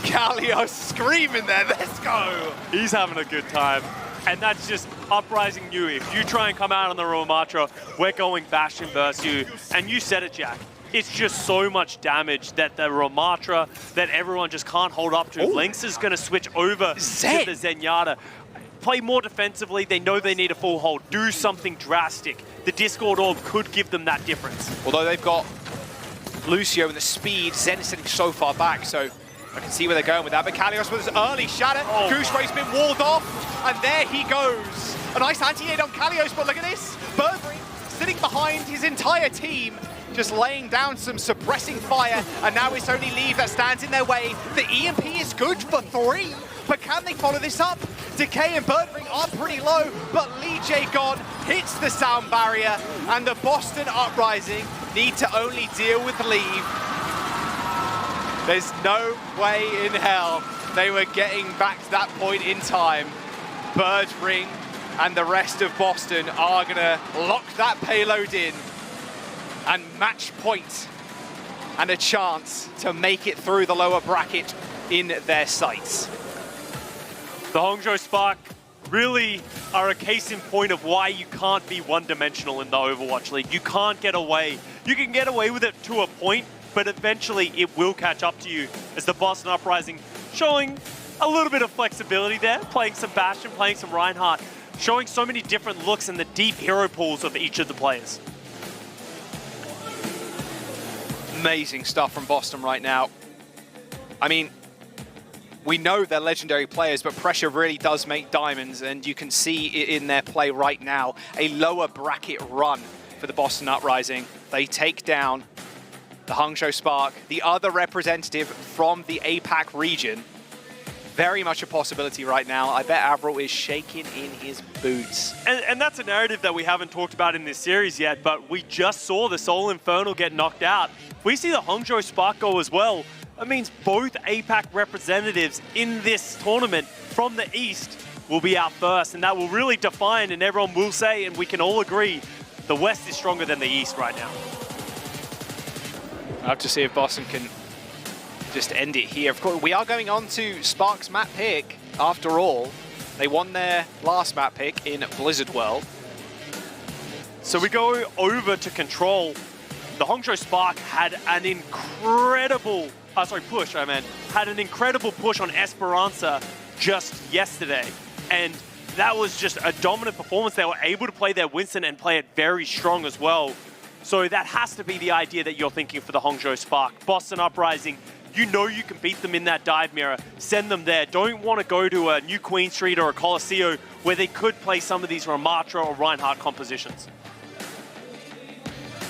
[SPEAKER 3] Kalios screaming there, let's go.
[SPEAKER 2] He's having a good time. And that's just Uprising you. If you try and come out on the Ramatra, we're going Bastion versus you. And you said it, Jack. It's just so much damage that the Ramatra, that everyone just can't hold up to. Lynx is going to switch over to the Zenyatta. Play more defensively. They know they need a full hold. Do something drastic. The Discord Orb could give them that difference.
[SPEAKER 3] Although they've got Lucio and the speed, Zen is sitting so far back, so I can see where they're going with that. But Kalios with his early shatter. Gushway's been walled off, and there he goes. A nice anti-aid on Kalios, but look at this. Birdring sitting behind his entire team, just laying down some suppressing fire, and now it's only Leave that stands in their way. The EMP is good for 3, but can they follow this up? Decay and Birdring are pretty low, but Lee J. God hits the sound barrier, and the Boston Uprising need to only deal with Leave. There's no way in hell they were getting back to that point in time. Birdring and the rest of Boston are gonna lock that payload in, and match point and a chance to make it through the lower bracket in their sights.
[SPEAKER 2] The Hangzhou Spark really are a case in point of why you can't be one-dimensional in the Overwatch League. You can't get away. You can get away with it to a point, but eventually it will catch up to you, as the Boston Uprising showing a little bit of flexibility there, playing some Bastion, playing some Reinhardt, showing so many different looks and the deep hero pools of each of the players.
[SPEAKER 3] Amazing stuff from Boston right now. I mean, we know they're legendary players, but pressure really does make diamonds, and you can see it in their play right now. A lower bracket run for the Boston Uprising. They take down the Hangzhou Spark, the other representative from the APAC region. Very much a possibility right now. I bet Avril is shaking in his boots.
[SPEAKER 2] And that's a narrative that we haven't talked about in this series yet, but we just saw the Soul Infernal get knocked out. If we see the Hangzhou Spark go as well, that means both APAC representatives in this tournament from the East will be out first, and that will really define, and everyone will say, and we can all agree, the West is stronger than the East right now.
[SPEAKER 3] I'll have to see if Boston can just end it here. Of course, we are going on to Spark's map pick. After all, they won their last map pick in Blizzard World.
[SPEAKER 2] So we go over to Control. The Hangzhou Spark had an incredible, had an incredible push on Esperanza just yesterday. And that was just a dominant performance. They were able to play their Winston and play it very strong as well. So that has to be the idea that you're thinking for the Hangzhou Spark. Boston Uprising, you know you can beat them in that dive mirror. Send them there. Don't want to go to a New Queen Street or a Colosseo where they could play some of these Ramatra or Reinhardt compositions.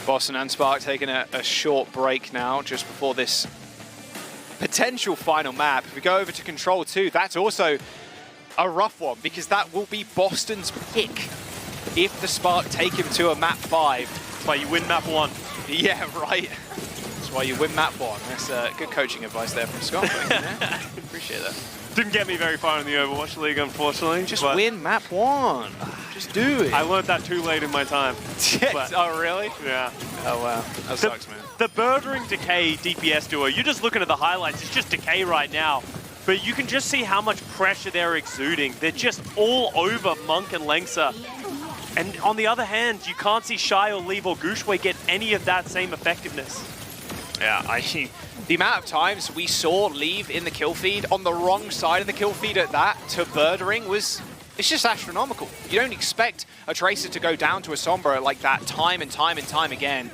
[SPEAKER 3] Boston and Spark taking a short break now, just before this potential final map. If we go over to Control 2, that's also a rough one, because that will be Boston's pick if the Spark take him to a map 5.
[SPEAKER 2] That's why you win map 1.
[SPEAKER 3] Yeah, right. That's why you win map 1. That's good coaching advice there from Scott. Yeah, appreciate that.
[SPEAKER 2] Didn't get me very far in the Overwatch League, unfortunately.
[SPEAKER 3] Just win map 1. Just do it.
[SPEAKER 2] I learned that too late in my time.
[SPEAKER 3] Oh, really?
[SPEAKER 2] Yeah.
[SPEAKER 3] Oh, wow. That sucks, man.
[SPEAKER 2] The Birdring Decay DPS duo, you're just looking at the highlights. It's just Decay right now. But you can just see how much pressure they're exuding. They're just all over Monk and Lengsa. And on the other hand, you can't see Shy or Leave or Gushway get any of that same effectiveness.
[SPEAKER 3] Yeah, the amount of times we saw Leave in the kill feed on the wrong side of the kill feed at that to Birdring it's just astronomical. You don't expect a Tracer to go down to a Sombra like that time and time and time again.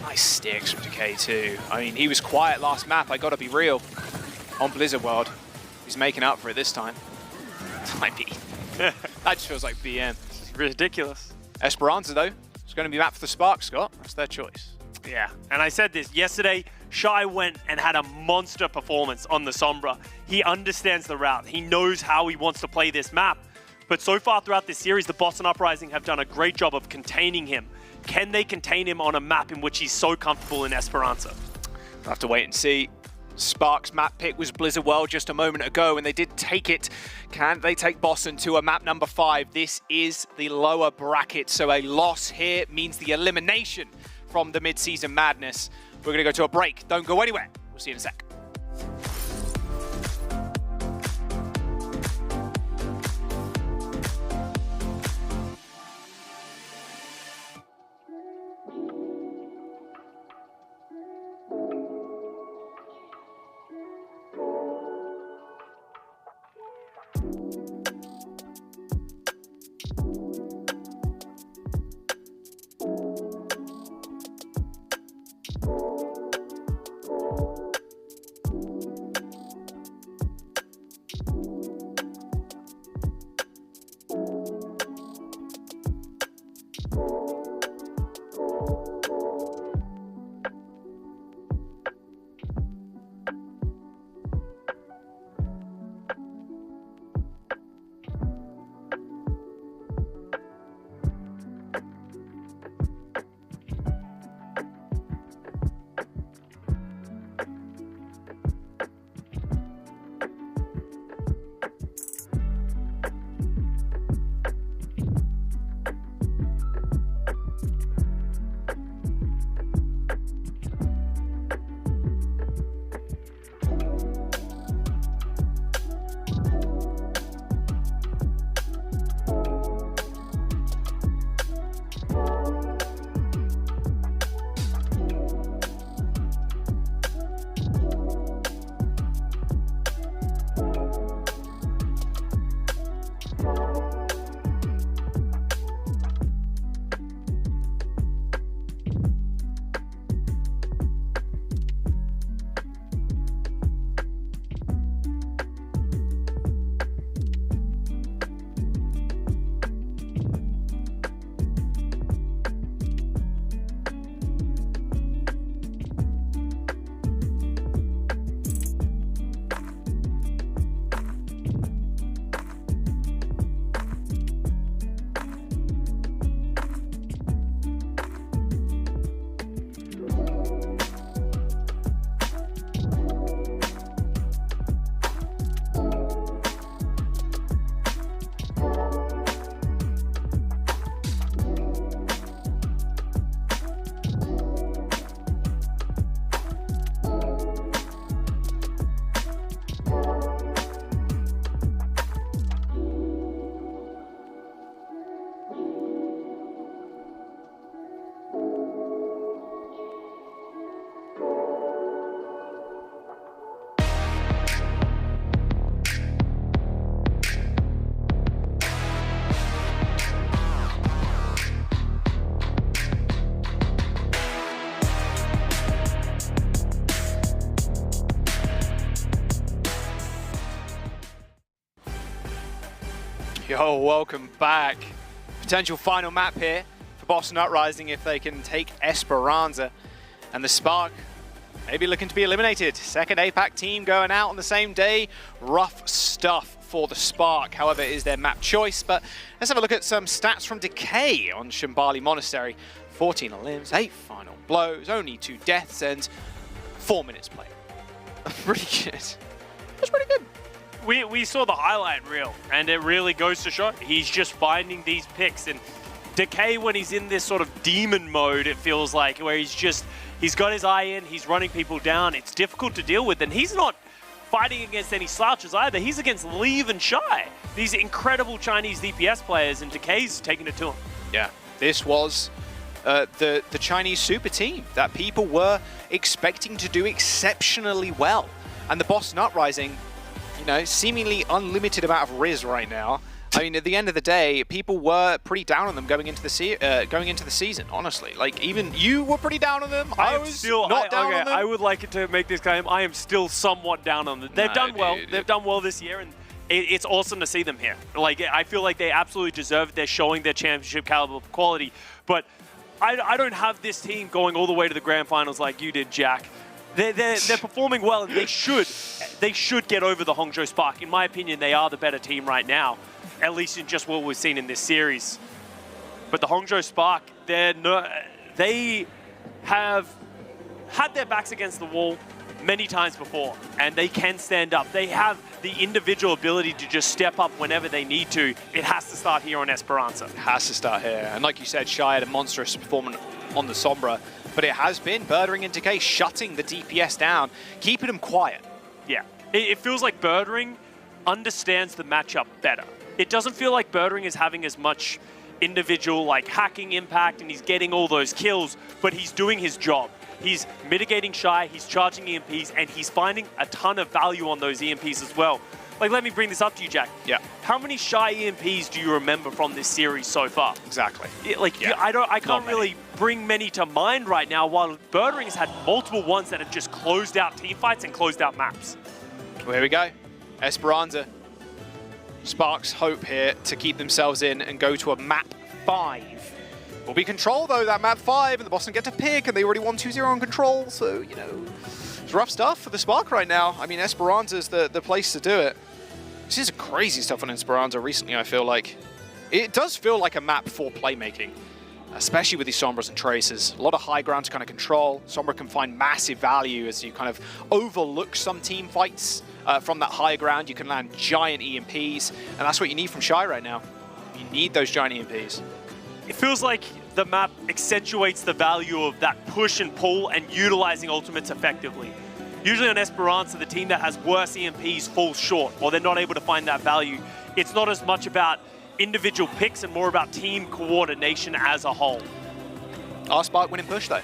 [SPEAKER 3] Nice sticks from Decay too. I mean, he was quiet last map, I gotta be real. On Blizzard World, he's making up for it this time. I mean, that just feels like BM.
[SPEAKER 2] Ridiculous.
[SPEAKER 3] Esperanza, though, is going to be mapped for the Spark, Scott. That's their choice.
[SPEAKER 2] Yeah, and I said this yesterday, Shy went and had a monster performance on the Sombra. He understands the route. He knows how he wants to play this map. But so far throughout this series, the Boston Uprising have done a great job of containing him. Can they contain him on a map in which he's so comfortable in Esperanza?
[SPEAKER 3] We'll have to wait and see. Spark's map pick was Blizzard World just a moment ago, and they did take it. Can they take Boston to a map number 5? This is the lower bracket, so a loss here means the elimination from the Midseason Madness. We're going to go to a break. Don't go anywhere. We'll see you in a sec. Yo, welcome back. Potential final map here for Boston Uprising if they can take Esperanza. And the Spark maybe looking to be eliminated. Second APAC team going out on the same day. Rough stuff for the Spark, however, it is their map choice. But let's have a look at some stats from Decay on Shambali Monastery. 14 limbs, 8 final blows, only 2 deaths, and 4 minutes played. Pretty good. That's pretty good.
[SPEAKER 2] We saw the highlight reel, and it really goes to show he's just finding these picks. And Decay, when he's in this sort of demon mode, it feels like, where he's got his eye in, he's running people down. It's difficult to deal with, and he's not fighting against any slouches either. He's against Leave and Shy, these incredible Chinese DPS players, and Decay's taking it to him.
[SPEAKER 3] Yeah, this was the Chinese super team that people were expecting to do exceptionally well. And the Boston Uprising, you know, seemingly unlimited amount of Riz right now. I mean, at the end of the day, people were pretty down on them going into the season, honestly. Like, even you were pretty down on them. I was still not down on them.
[SPEAKER 2] I would like it to make this claim. I am still somewhat down on them. They've done well.
[SPEAKER 3] Dude.
[SPEAKER 2] They've done well this year, and it's awesome to see them here. Like, I feel like they absolutely deserve it. They're showing their championship caliber quality. But I don't have this team going all the way to the grand finals like you did, Jack. They're performing well, and they should get over the Hangzhou Spark. In my opinion, they are the better team right now, at least in just what we've seen in this series. But the Hangzhou Spark, they have had their backs against the wall many times before, and they can stand up. They have the individual ability to just step up whenever they need to. It has to start here on Esperanza.
[SPEAKER 3] It has to start here. And like you said, Shy had a monstrous performance on the Sombra, but it has been Birdering and Decay shutting the DPS down, keeping them quiet.
[SPEAKER 2] Yeah, it feels like Birdering understands the matchup better. It doesn't feel like Birdering is having as much individual like hacking impact and he's getting all those kills, but he's doing his job. He's mitigating Shy, he's charging EMPs, and he's finding a ton of value on those EMPs as well. Like, let me bring this up to you, Jack.
[SPEAKER 3] Yeah.
[SPEAKER 2] How many Shy EMPs do you remember from this series so far?
[SPEAKER 3] Exactly.
[SPEAKER 2] I can't really bring many to mind right now, while Birdering has had multiple ones that have just closed out teamfights and closed out maps.
[SPEAKER 3] Well, here we go. Esperanza. Sparks hope here to keep themselves in and go to a map 5. Will be Control, though, that map 5, and the Boston get to pick, and they already won 2-0 on Control, so, you know, it's rough stuff for the Spark right now. I mean, Esperanza's the place to do it. This is crazy stuff on Esperanza recently, I feel like. It does feel like a map for playmaking, especially with these Sombras and Traces. A lot of high ground to kind of control. Sombra can find massive value as you kind of overlook some team fights. From that high ground, you can land giant EMPs, and that's what you need from Shy right now. You need those giant EMPs.
[SPEAKER 2] It feels like the map accentuates the value of that push and pull and utilizing ultimates effectively. Usually on Esperanza, the team that has worse EMPs falls short, or they're not able to find that value. It's not as much about individual picks and more about team coordination as a whole.
[SPEAKER 3] Our Spark winning push, though.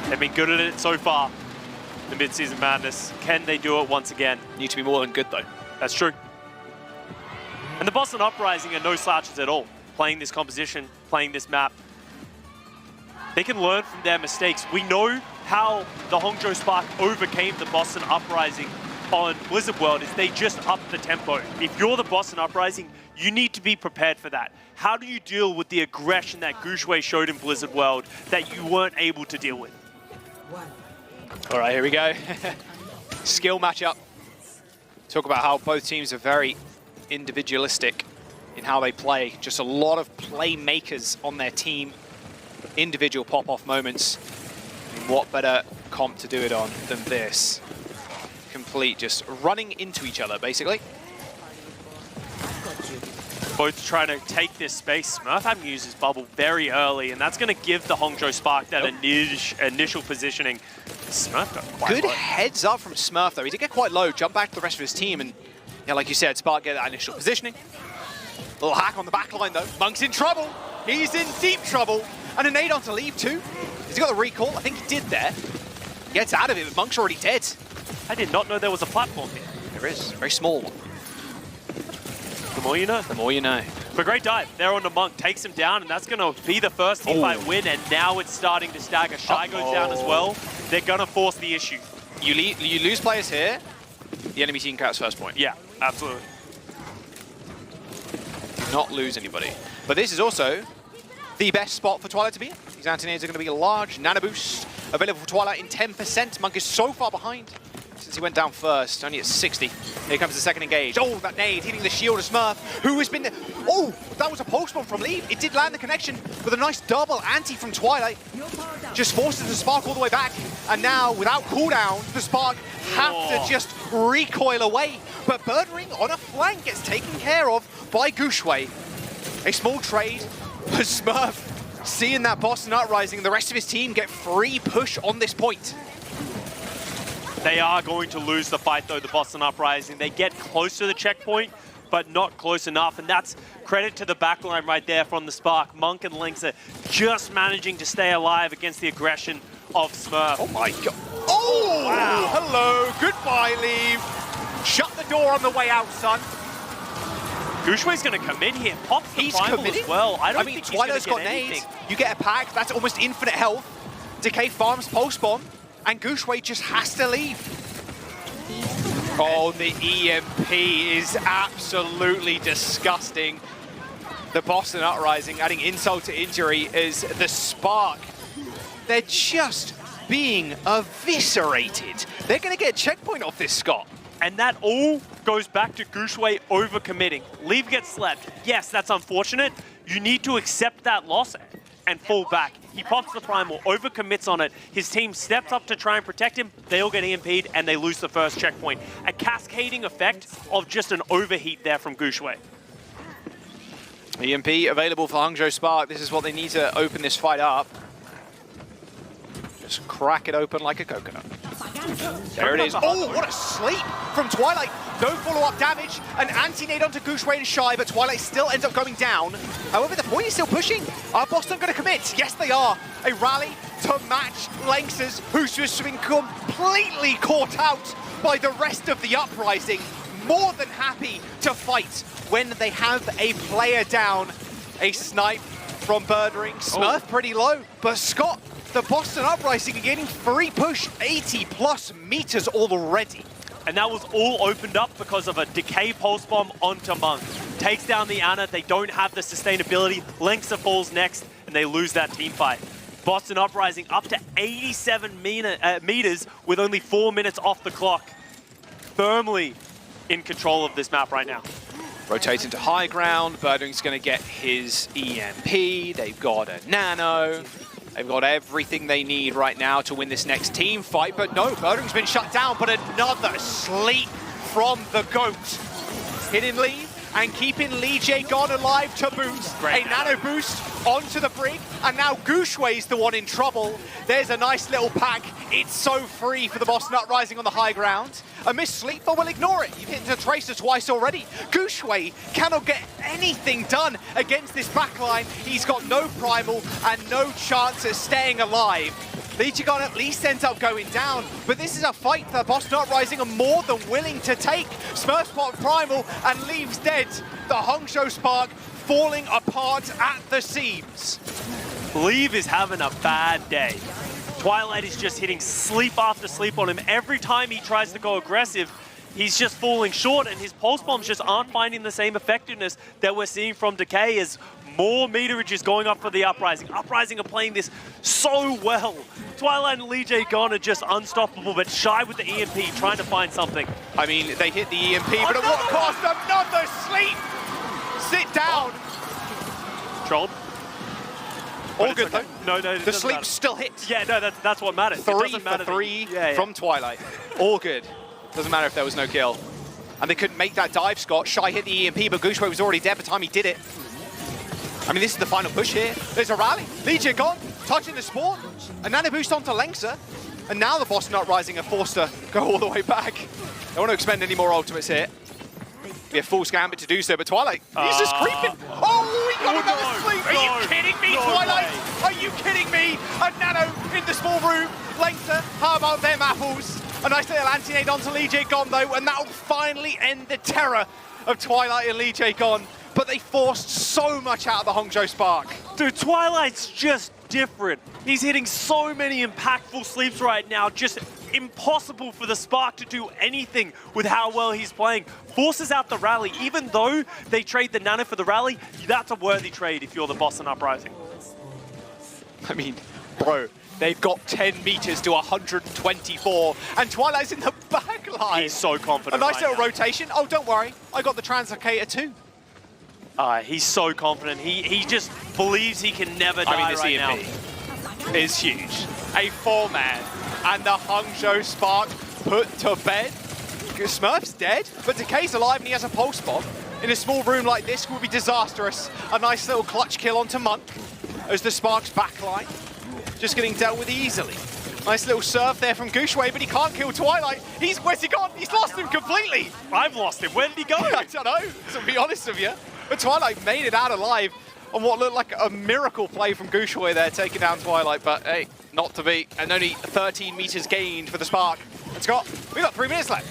[SPEAKER 2] They've been good at it so far. The Midseason Madness. Can they do it once again?
[SPEAKER 3] Need to be more than good, though.
[SPEAKER 2] That's true. And the Boston Uprising are no slouches at all. Playing this composition, playing this map. They can learn from their mistakes. We know how the Hangzhou Spark overcame the Boston Uprising on Blizzard World is they just upped the tempo. If you're the Boston Uprising, you need to be prepared for that. How do you deal with the aggression that Gushwei showed in Blizzard World that you weren't able to deal with?
[SPEAKER 3] All right, here we go. Skill matchup. Talk about how both teams are very individualistic in how they play. Just a lot of playmakers on their team. Individual pop-off moments. What better comp to do it on than this? Complete just running into each other, basically.
[SPEAKER 2] Both trying to take this space. Smurf having to use his bubble very early, and that's going to give the Hangzhou Spark that initial positioning. Smurf got quite
[SPEAKER 3] Good
[SPEAKER 2] low.
[SPEAKER 3] heads up from Smurf, though. He did get quite low, jump back to the rest of his team, and yeah, like you said, Spark get that initial positioning. Little hack on the back line, though. Monk's in trouble. He's in deep trouble. And a nade on to leave, too. Has he got the recall? I think he did there. Gets out of it, but Monk's already dead.
[SPEAKER 2] I did not know there was a platform here.
[SPEAKER 3] There is. A very small one.
[SPEAKER 2] The more you know.
[SPEAKER 3] The more you know.
[SPEAKER 2] But great dive. There on the Monk, takes him down, and that's going to be the first teamfight win, and now it's starting to stagger. Shy goes down as well. They're going to force the issue.
[SPEAKER 3] You lose players here, the enemy team counts first point.
[SPEAKER 2] Yeah, absolutely.
[SPEAKER 3] Do not lose anybody. But this is also the best spot for Twilight to be in. These anti-nades are going to be a large nano boost available for Twilight in 10%. Monk is so far behind since he went down first, only at 60. Here comes the second engage. Oh, that nade hitting the shield of Smurf, who has been... Oh, that was a pulse bomb from Leave. It did land the connection with a nice double anti from Twilight. Just forces the Spark all the way back. And now, without cooldown, the Spark have to just recoil away. But Birdering on a flank gets taken care of by Gushwei. A small trade, but Smurf seeing that Boston Uprising and the rest of his team get free push on this point.
[SPEAKER 2] They are going to lose the fight, though, the Boston Uprising. They get close to the checkpoint, but not close enough. And that's credit to the backline right there from the Spark. Monk and Lynx are just managing to stay alive against the aggression of Smurf.
[SPEAKER 3] Oh my god. Oh, wow. Hello. Goodbye, Leave. Shut the door on the way out, son.
[SPEAKER 2] Gushwei's going to commit here. Pops the
[SPEAKER 3] He's
[SPEAKER 2] primal
[SPEAKER 3] committing
[SPEAKER 2] as well. I don't
[SPEAKER 3] mean,
[SPEAKER 2] think he's going
[SPEAKER 3] Twilight's
[SPEAKER 2] to get
[SPEAKER 3] got
[SPEAKER 2] anything.
[SPEAKER 3] nades. You get a pack. That's almost infinite health. Decay farms post bomb. And Gushwei just has to leave. Oh, the EMP is absolutely disgusting. The Boston Uprising adding insult to injury is the Spark. They're just being eviscerated. They're going to get a checkpoint off this, Scott.
[SPEAKER 2] And that all goes back to Gushue overcommitting. Leave gets slept. Yes, that's unfortunate. You need to accept that loss and fall back. He pops the Primal, overcommits on it. His team steps up to try and protect him. They all get EMP'd and they lose the first checkpoint. A cascading effect of just an overheat there from Gushue.
[SPEAKER 3] EMP available for Hangzhou Spark. This is what they need to open this fight up. Just crack it open like a coconut. There it is. Oh, what a sleep from Twilight. No follow-up damage. An anti-nade onto Gushue and Shy, but Twilight still ends up going down. However, the point is still pushing. Are Boston going to commit? Yes, they are. A rally to match Lynx's, who's just been completely caught out by the rest of the Uprising. More than happy to fight when they have a player down. A snipe from Birdring. Smurf pretty low, but Scott, the Boston Uprising are getting free push 80+ meters already.
[SPEAKER 2] And that was all opened up because of a Decay Pulse Bomb onto Monk. Takes down the Ana, they don't have the sustainability. Lynxa falls next, and they lose that team fight. Boston Uprising up to 87 meters with only 4 minutes off the clock. Firmly in control of this map right now.
[SPEAKER 3] Rotate into high ground, Birdring's going to get his EMP, they've got a Nano. They've got everything they need right now to win this next team fight, but no, Birdring's been shut down, but another sleep from the GOAT. Hitting Lee and keeping Lee J gone alive to boost. A nano boost onto the brig, and now Gushue's the one in trouble. There's a nice little pack. It's so free for the Boston Uprising on the high ground. A missed sleep, but we'll ignore it. You've hit into Tracer twice already. Gushue cannot get anything done against this backline. He's got no primal and no chance at staying alive. Legion at least ends up going down, but this is a fight the Boston Uprising are more than willing to take. Smurf pot primal and leaves dead. The Hangzhou Spark falling apart at the seams.
[SPEAKER 2] Leave is having a bad day. Twilight is just hitting sleep after sleep on him. Every time he tries to go aggressive, he's just falling short, and his pulse bombs just aren't finding the same effectiveness that we're seeing from Decay as more meterage is going up for the Uprising. Uprising are playing this so well. Twilight and Lee J Gon are just unstoppable, but Shy with the EMP trying to find something.
[SPEAKER 3] I mean, they hit the EMP, but at what cost? Another sleep! Sit down!
[SPEAKER 2] Trolled.
[SPEAKER 3] All good though.
[SPEAKER 2] No,
[SPEAKER 3] the sleep still hit.
[SPEAKER 2] Yeah, no, that's what matters.
[SPEAKER 3] 3 for 3 from Twilight. All good. Doesn't matter if there was no kill. And they couldn't make that dive, Scott. Shy hit the EMP, but Gushue was already dead by the time he did it. I mean, this is the final push here. There's a rally. Legion gone, touching the spawn. A nano boost onto Lengsa. And now the Boston Uprising are forced to go all the way back. They want to expend any more ultimates here. Be a full gambit to do so, but Twilight, he's just creeping. Oh, he got another sleep. Are you kidding me, Twilight? Are you kidding me? A nano in the small room. Lengsa, how about them apples? A nice little anti-nade onto Lee J Gon though, and that will finally end the terror of Twilight and Lee J Gon. But they forced so much out of the Hangzhou Spark.
[SPEAKER 2] Dude, Twilight's just different. He's hitting so many impactful sleeps right now, just impossible for the Spark to do anything with how well he's playing. Forces out the rally. Even though they trade the nano for the rally, that's a worthy trade if you're the Boston Uprising.
[SPEAKER 3] I mean, bro, they've got 10 meters to 124, and Twilight's in the back line.
[SPEAKER 2] He's so confident.
[SPEAKER 3] A nice little rotation. Oh, don't worry, I got the translocator too.
[SPEAKER 2] He's so confident. He just believes he can never die right now.
[SPEAKER 3] Is huge. A 4-man, and the Hangzhou Spark put to bed. Smurf's dead, but Decay's alive and he has a pulse bomb. In a small room like this would be disastrous. A nice little clutch kill onto Monk as the Spark's backline just getting dealt with easily. Nice little surf there from Gushue, but he can't kill Twilight. Where's he gone? He's lost him completely.
[SPEAKER 2] I've lost him. Where did he go?
[SPEAKER 3] I don't know, to be honest with you. But Twilight made it out alive on what looked like a miracle play from Gushue there, taking down Twilight, but hey, not to be. And only 13 meters gained for the Spark. We got 3 minutes left.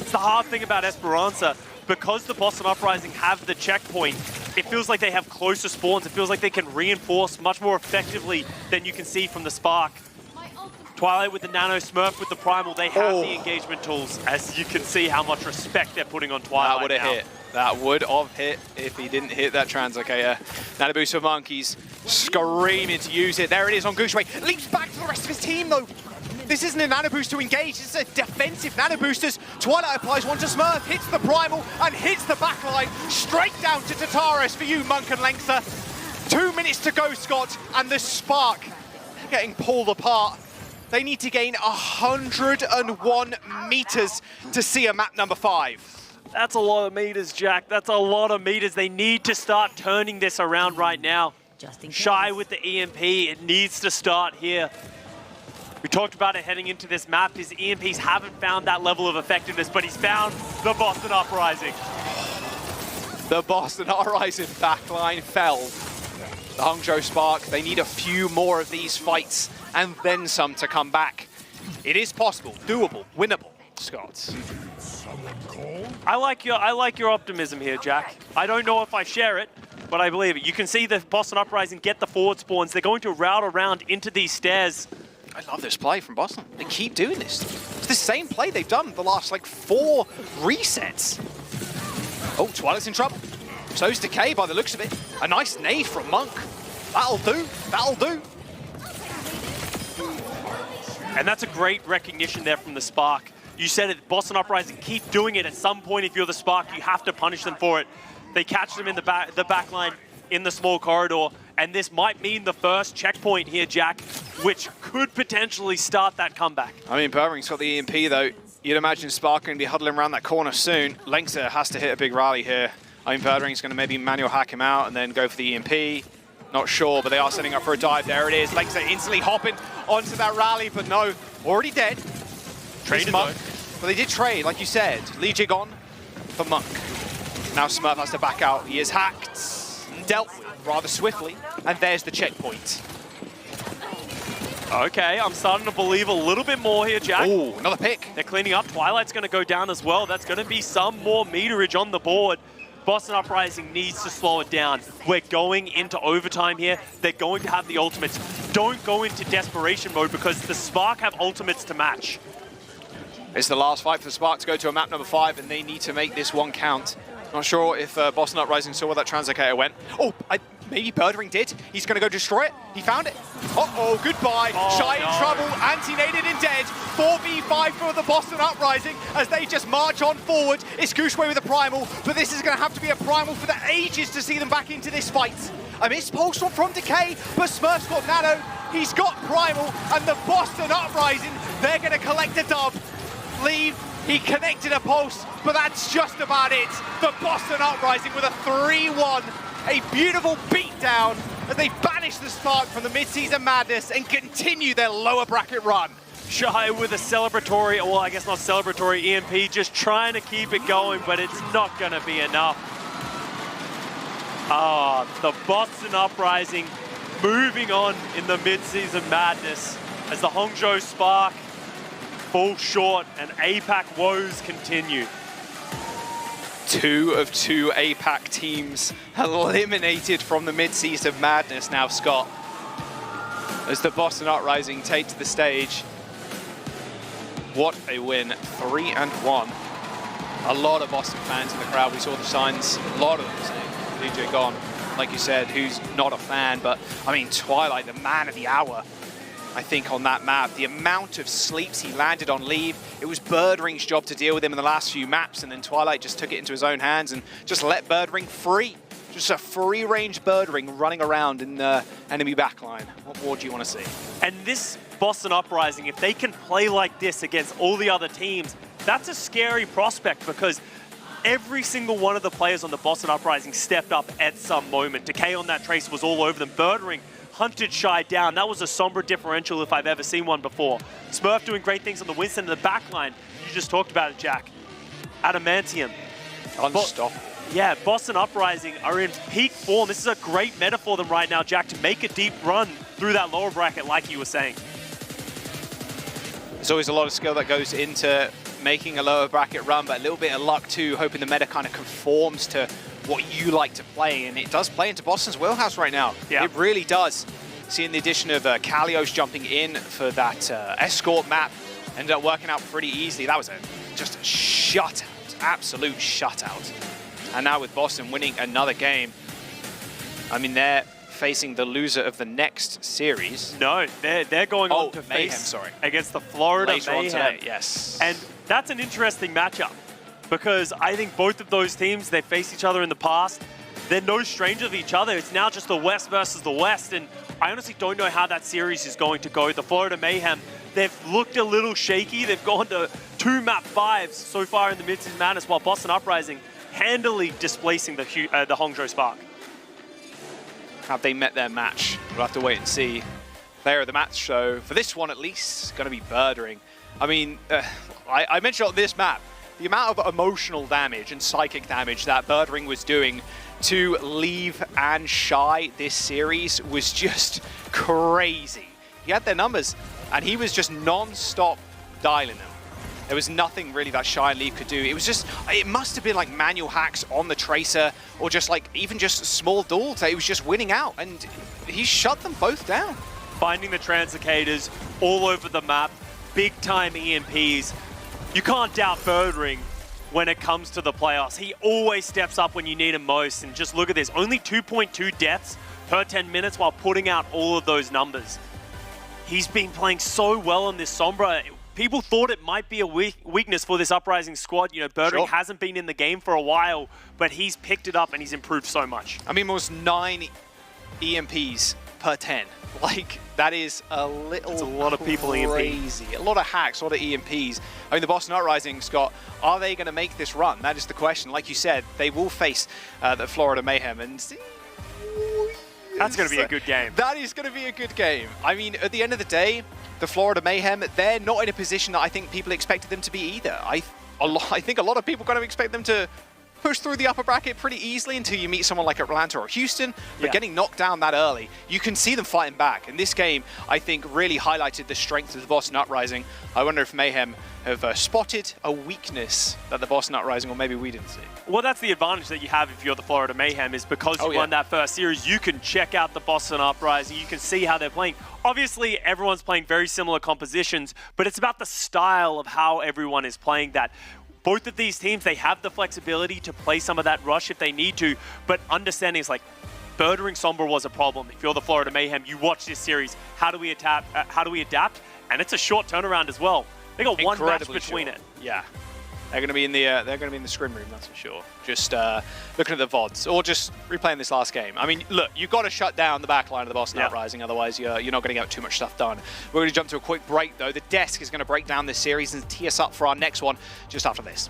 [SPEAKER 2] It's the hard thing about Esperanza. Because the Boston Uprising have the checkpoint, it feels like they have closer spawns. It feels like they can reinforce much more effectively than you can see from the Spark. Twilight with the Nano, Smurf with the Primal, they have the engagement tools. As you can see how much respect they're putting on Twilight.
[SPEAKER 3] That would have hit. That would have hit if he didn't hit that translocator. Nano boost for Monkeys, screaming to use it. There it is on Gushway. Leaps back to the rest of his team though. This isn't a Nano Boost to engage, this is a defensive Nano Boosters. Twilight applies one to Smurf, hits the Primal, and hits the backline. Straight down to Tataris for you, Monk and Lengther. 2 minutes to go, Scott, and the Spark getting pulled apart. They need to gain 101 meters to see a map number 5.
[SPEAKER 2] That's a lot of meters, Jack. That's a lot of meters. They need to start turning this around right now. Shy with the EMP, it needs to start here. We talked about it heading into this map. His EMPs haven't found that level of effectiveness, but he's found the Boston Uprising.
[SPEAKER 3] The Boston Uprising backline fell. The Hangzhou Spark, they need a few more of these fights and then some to come back. It is possible, doable, winnable, Scott.
[SPEAKER 2] I like your optimism here, Jack. I don't know if I share it, but I believe it. You can see the Boston Uprising get the forward spawns. They're going to route around into these stairs.
[SPEAKER 3] I love this play from Boston. They keep doing this. It's the same play they've done the last like 4 resets. Oh, Twilight's in trouble. So's Decay by the looks of it. A nice nade from Monk. That'll do, that'll do.
[SPEAKER 2] And that's a great recognition there from the Spark. You said it, Boston Uprising, keep doing it. At some point, if you're the Spark, you have to punish them for it. They catch them in the back line in the small corridor, and this might mean the first checkpoint here, Jack, which could potentially start that comeback.
[SPEAKER 3] I mean, Burring's got the EMP though. You'd imagine Spark going to be huddling around that corner soon. Lengther has to hit a big rally here. I mean, Burring's going to maybe manual hack him out and then go for the EMP. Not sure, but they are setting up for a dive. There it is. Lengther instantly hopping onto that rally, but no, already dead.
[SPEAKER 2] Traded
[SPEAKER 3] Monk. But they did trade, like you said. Lee Jig on for Monk. Now Smurf has to back out. He is hacked and dealt with rather swiftly. And there's the checkpoint.
[SPEAKER 2] Okay, I'm starting to believe a little bit more here, Jack.
[SPEAKER 3] Oh, another pick.
[SPEAKER 2] They're cleaning up. Twilight's going to go down as well. That's going to be some more meterage on the board. Boston Uprising needs to slow it down. We're going into overtime here. They're going to have the ultimates. Don't go into desperation mode because the Spark have ultimates to match.
[SPEAKER 3] It's the last fight for the Spark to go to a map number 5, and they need to make this one count. Not sure if Boston Uprising saw where that translocator went. Oh, maybe Birdring did. He's going to go destroy it. He found it. Uh-oh, goodbye. Shy in trouble, anti-naded and dead. 4v5 for the Boston Uprising as they just march on forward. It's Gushway with a Primal, but this is going to have to be a Primal for the ages to see them back into this fight. A missed pulse from Decay, but Smurf's got Nano. He's got Primal, and the Boston Uprising, they're going to collect a dub. Leave. He connected a pulse, but that's just about it. The Boston Uprising with a 3-1. A beautiful beatdown as they banish the Spark from the Midseason Madness and continue their lower bracket run.
[SPEAKER 2] Shy with a celebratory, well, I guess not celebratory, EMP, just trying to keep it going, but it's not going to be enough. The Boston Uprising moving on in the Midseason Madness as the Hangzhou Spark fall short and APAC woes continue.
[SPEAKER 3] 2 of 2 APAC teams eliminated from the Midseason Madness now, Scott. As the Boston Uprising take to the stage. What a win, 3-1. A lot of Boston fans in the crowd. We saw the signs, a lot of them saying, DJ gone. Like you said, who's not a fan, but I mean, Twilight, the man of the hour. I think on that map, the amount of sleeps he landed on leave, it was Birdring's job to deal with him in the last few maps, and then Twilight just took it into his own hands and just let Birdring free. Just a free-range Birdring running around in the enemy backline. What more do you want to see?
[SPEAKER 2] And this Boston Uprising, if they can play like this against all the other teams, that's a scary prospect because every single one of the players on the Boston Uprising stepped up at some moment. Decay on that trace was all over them. Birdring hunted Shy down. That was a somber differential if I've ever seen one before. Smurf doing great things on the Winston and the backline. You just talked about it, Jack. Adamantium.
[SPEAKER 3] Unstoppable.
[SPEAKER 2] Yeah, Boston Uprising are in peak form. This is a great meta for them right now, Jack, to make a deep run through that lower bracket like you were saying.
[SPEAKER 3] There's always a lot of skill that goes into making a lower bracket run, but a little bit of luck too, hoping the meta kind of conforms to what you like to play, and it does play into Boston's wheelhouse right now.
[SPEAKER 2] Yeah.
[SPEAKER 3] It really does. seeing the addition of Kalios jumping in for that escort map ended up working out pretty easily. That was just a shutout, absolute shutout. And now with Boston winning another game, I mean, they're facing the loser of the next series.
[SPEAKER 2] No, they're going on to
[SPEAKER 3] Mayhem,
[SPEAKER 2] face
[SPEAKER 3] against
[SPEAKER 2] the Florida
[SPEAKER 3] later on
[SPEAKER 2] Mayhem.
[SPEAKER 3] today, yes.
[SPEAKER 2] And that's an interesting matchup because I think both of those teams, they faced each other in the past. They're no stranger to each other. It's now just the West versus the West, and I honestly don't know how that series is going to go. The Florida Mayhem, they've looked a little shaky. They've gone to 2 map 5s so far in the Midseason Madness, while Boston Uprising handily displacing the Hangzhou Spark.
[SPEAKER 3] Have they met their match? We'll have to wait and see. Player of the match, so for this one at least, going to be Birdering. I mean, I mentioned on this map, the amount of emotional damage and psychic damage that Birdering was doing to Leave and Shy this series was just crazy. He had their numbers, and he was just non-stop dialing them. There was nothing really that Shy and Leave could do. It was just, it must have been like manual hacks on the Tracer, or just like even just small duels that he was just winning out, and he shut them both down.
[SPEAKER 2] Finding the Translocators all over the map, big time EMPs. You can't doubt Birdering when it comes to the playoffs. He always steps up when you need him most, and just look at this, only 2.2 deaths per 10 minutes while putting out all of those numbers. He's been playing so well on this Sombra. People thought it might be a weakness for this Uprising squad. You know, Birdering hasn't been in the game for a while, but he's picked it up and he's improved so much.
[SPEAKER 3] I mean, almost 9 EMPs per 10. Like, that is a little
[SPEAKER 2] That's a lot of people
[SPEAKER 3] crazy. A lot of hacks, a lot of EMPs. I mean, the Boston Uprising, Scott, are they going to make this run? That is the question. Like you said, they will face the Florida Mayhem, and
[SPEAKER 2] that's going to be a good game.
[SPEAKER 3] That is going to be a good game. I mean, at the end of the day, the Florida Mayhem, they're not in a position that I think people expected them to be either. I think a lot of people kind of expect them to push through the upper bracket pretty easily until you meet someone like Atlanta or Houston, but getting knocked down that early, you can see them fighting back. And this game, I think, really highlighted the strength of the Boston Uprising. I wonder if Mayhem have spotted a weakness that the Boston Uprising, or maybe we didn't see.
[SPEAKER 2] Well, that's the advantage that you have if you're the Florida Mayhem, is because you won that first series, you can check out the Boston Uprising, you can see how they're playing. Obviously, everyone's playing very similar compositions, but it's about the style of how everyone is playing that. Both of these teams, they have the flexibility to play some of that rush if they need to, but understanding is like, Birdering Sombra was a problem. If you're the Florida Mayhem, you watch this series, how do we adapt? And it's a short turnaround as well. They got one match between it.
[SPEAKER 3] Yeah. They're going to be in the scrim room, that's for sure. Just looking at the VODs, or just replaying this last game. I mean, look, you've got to shut down the backline of the Boston Uprising, otherwise you're not going to get too much stuff done. We're going to jump to a quick break, though. The desk is going to break down this series and tee us up for our next one just after this.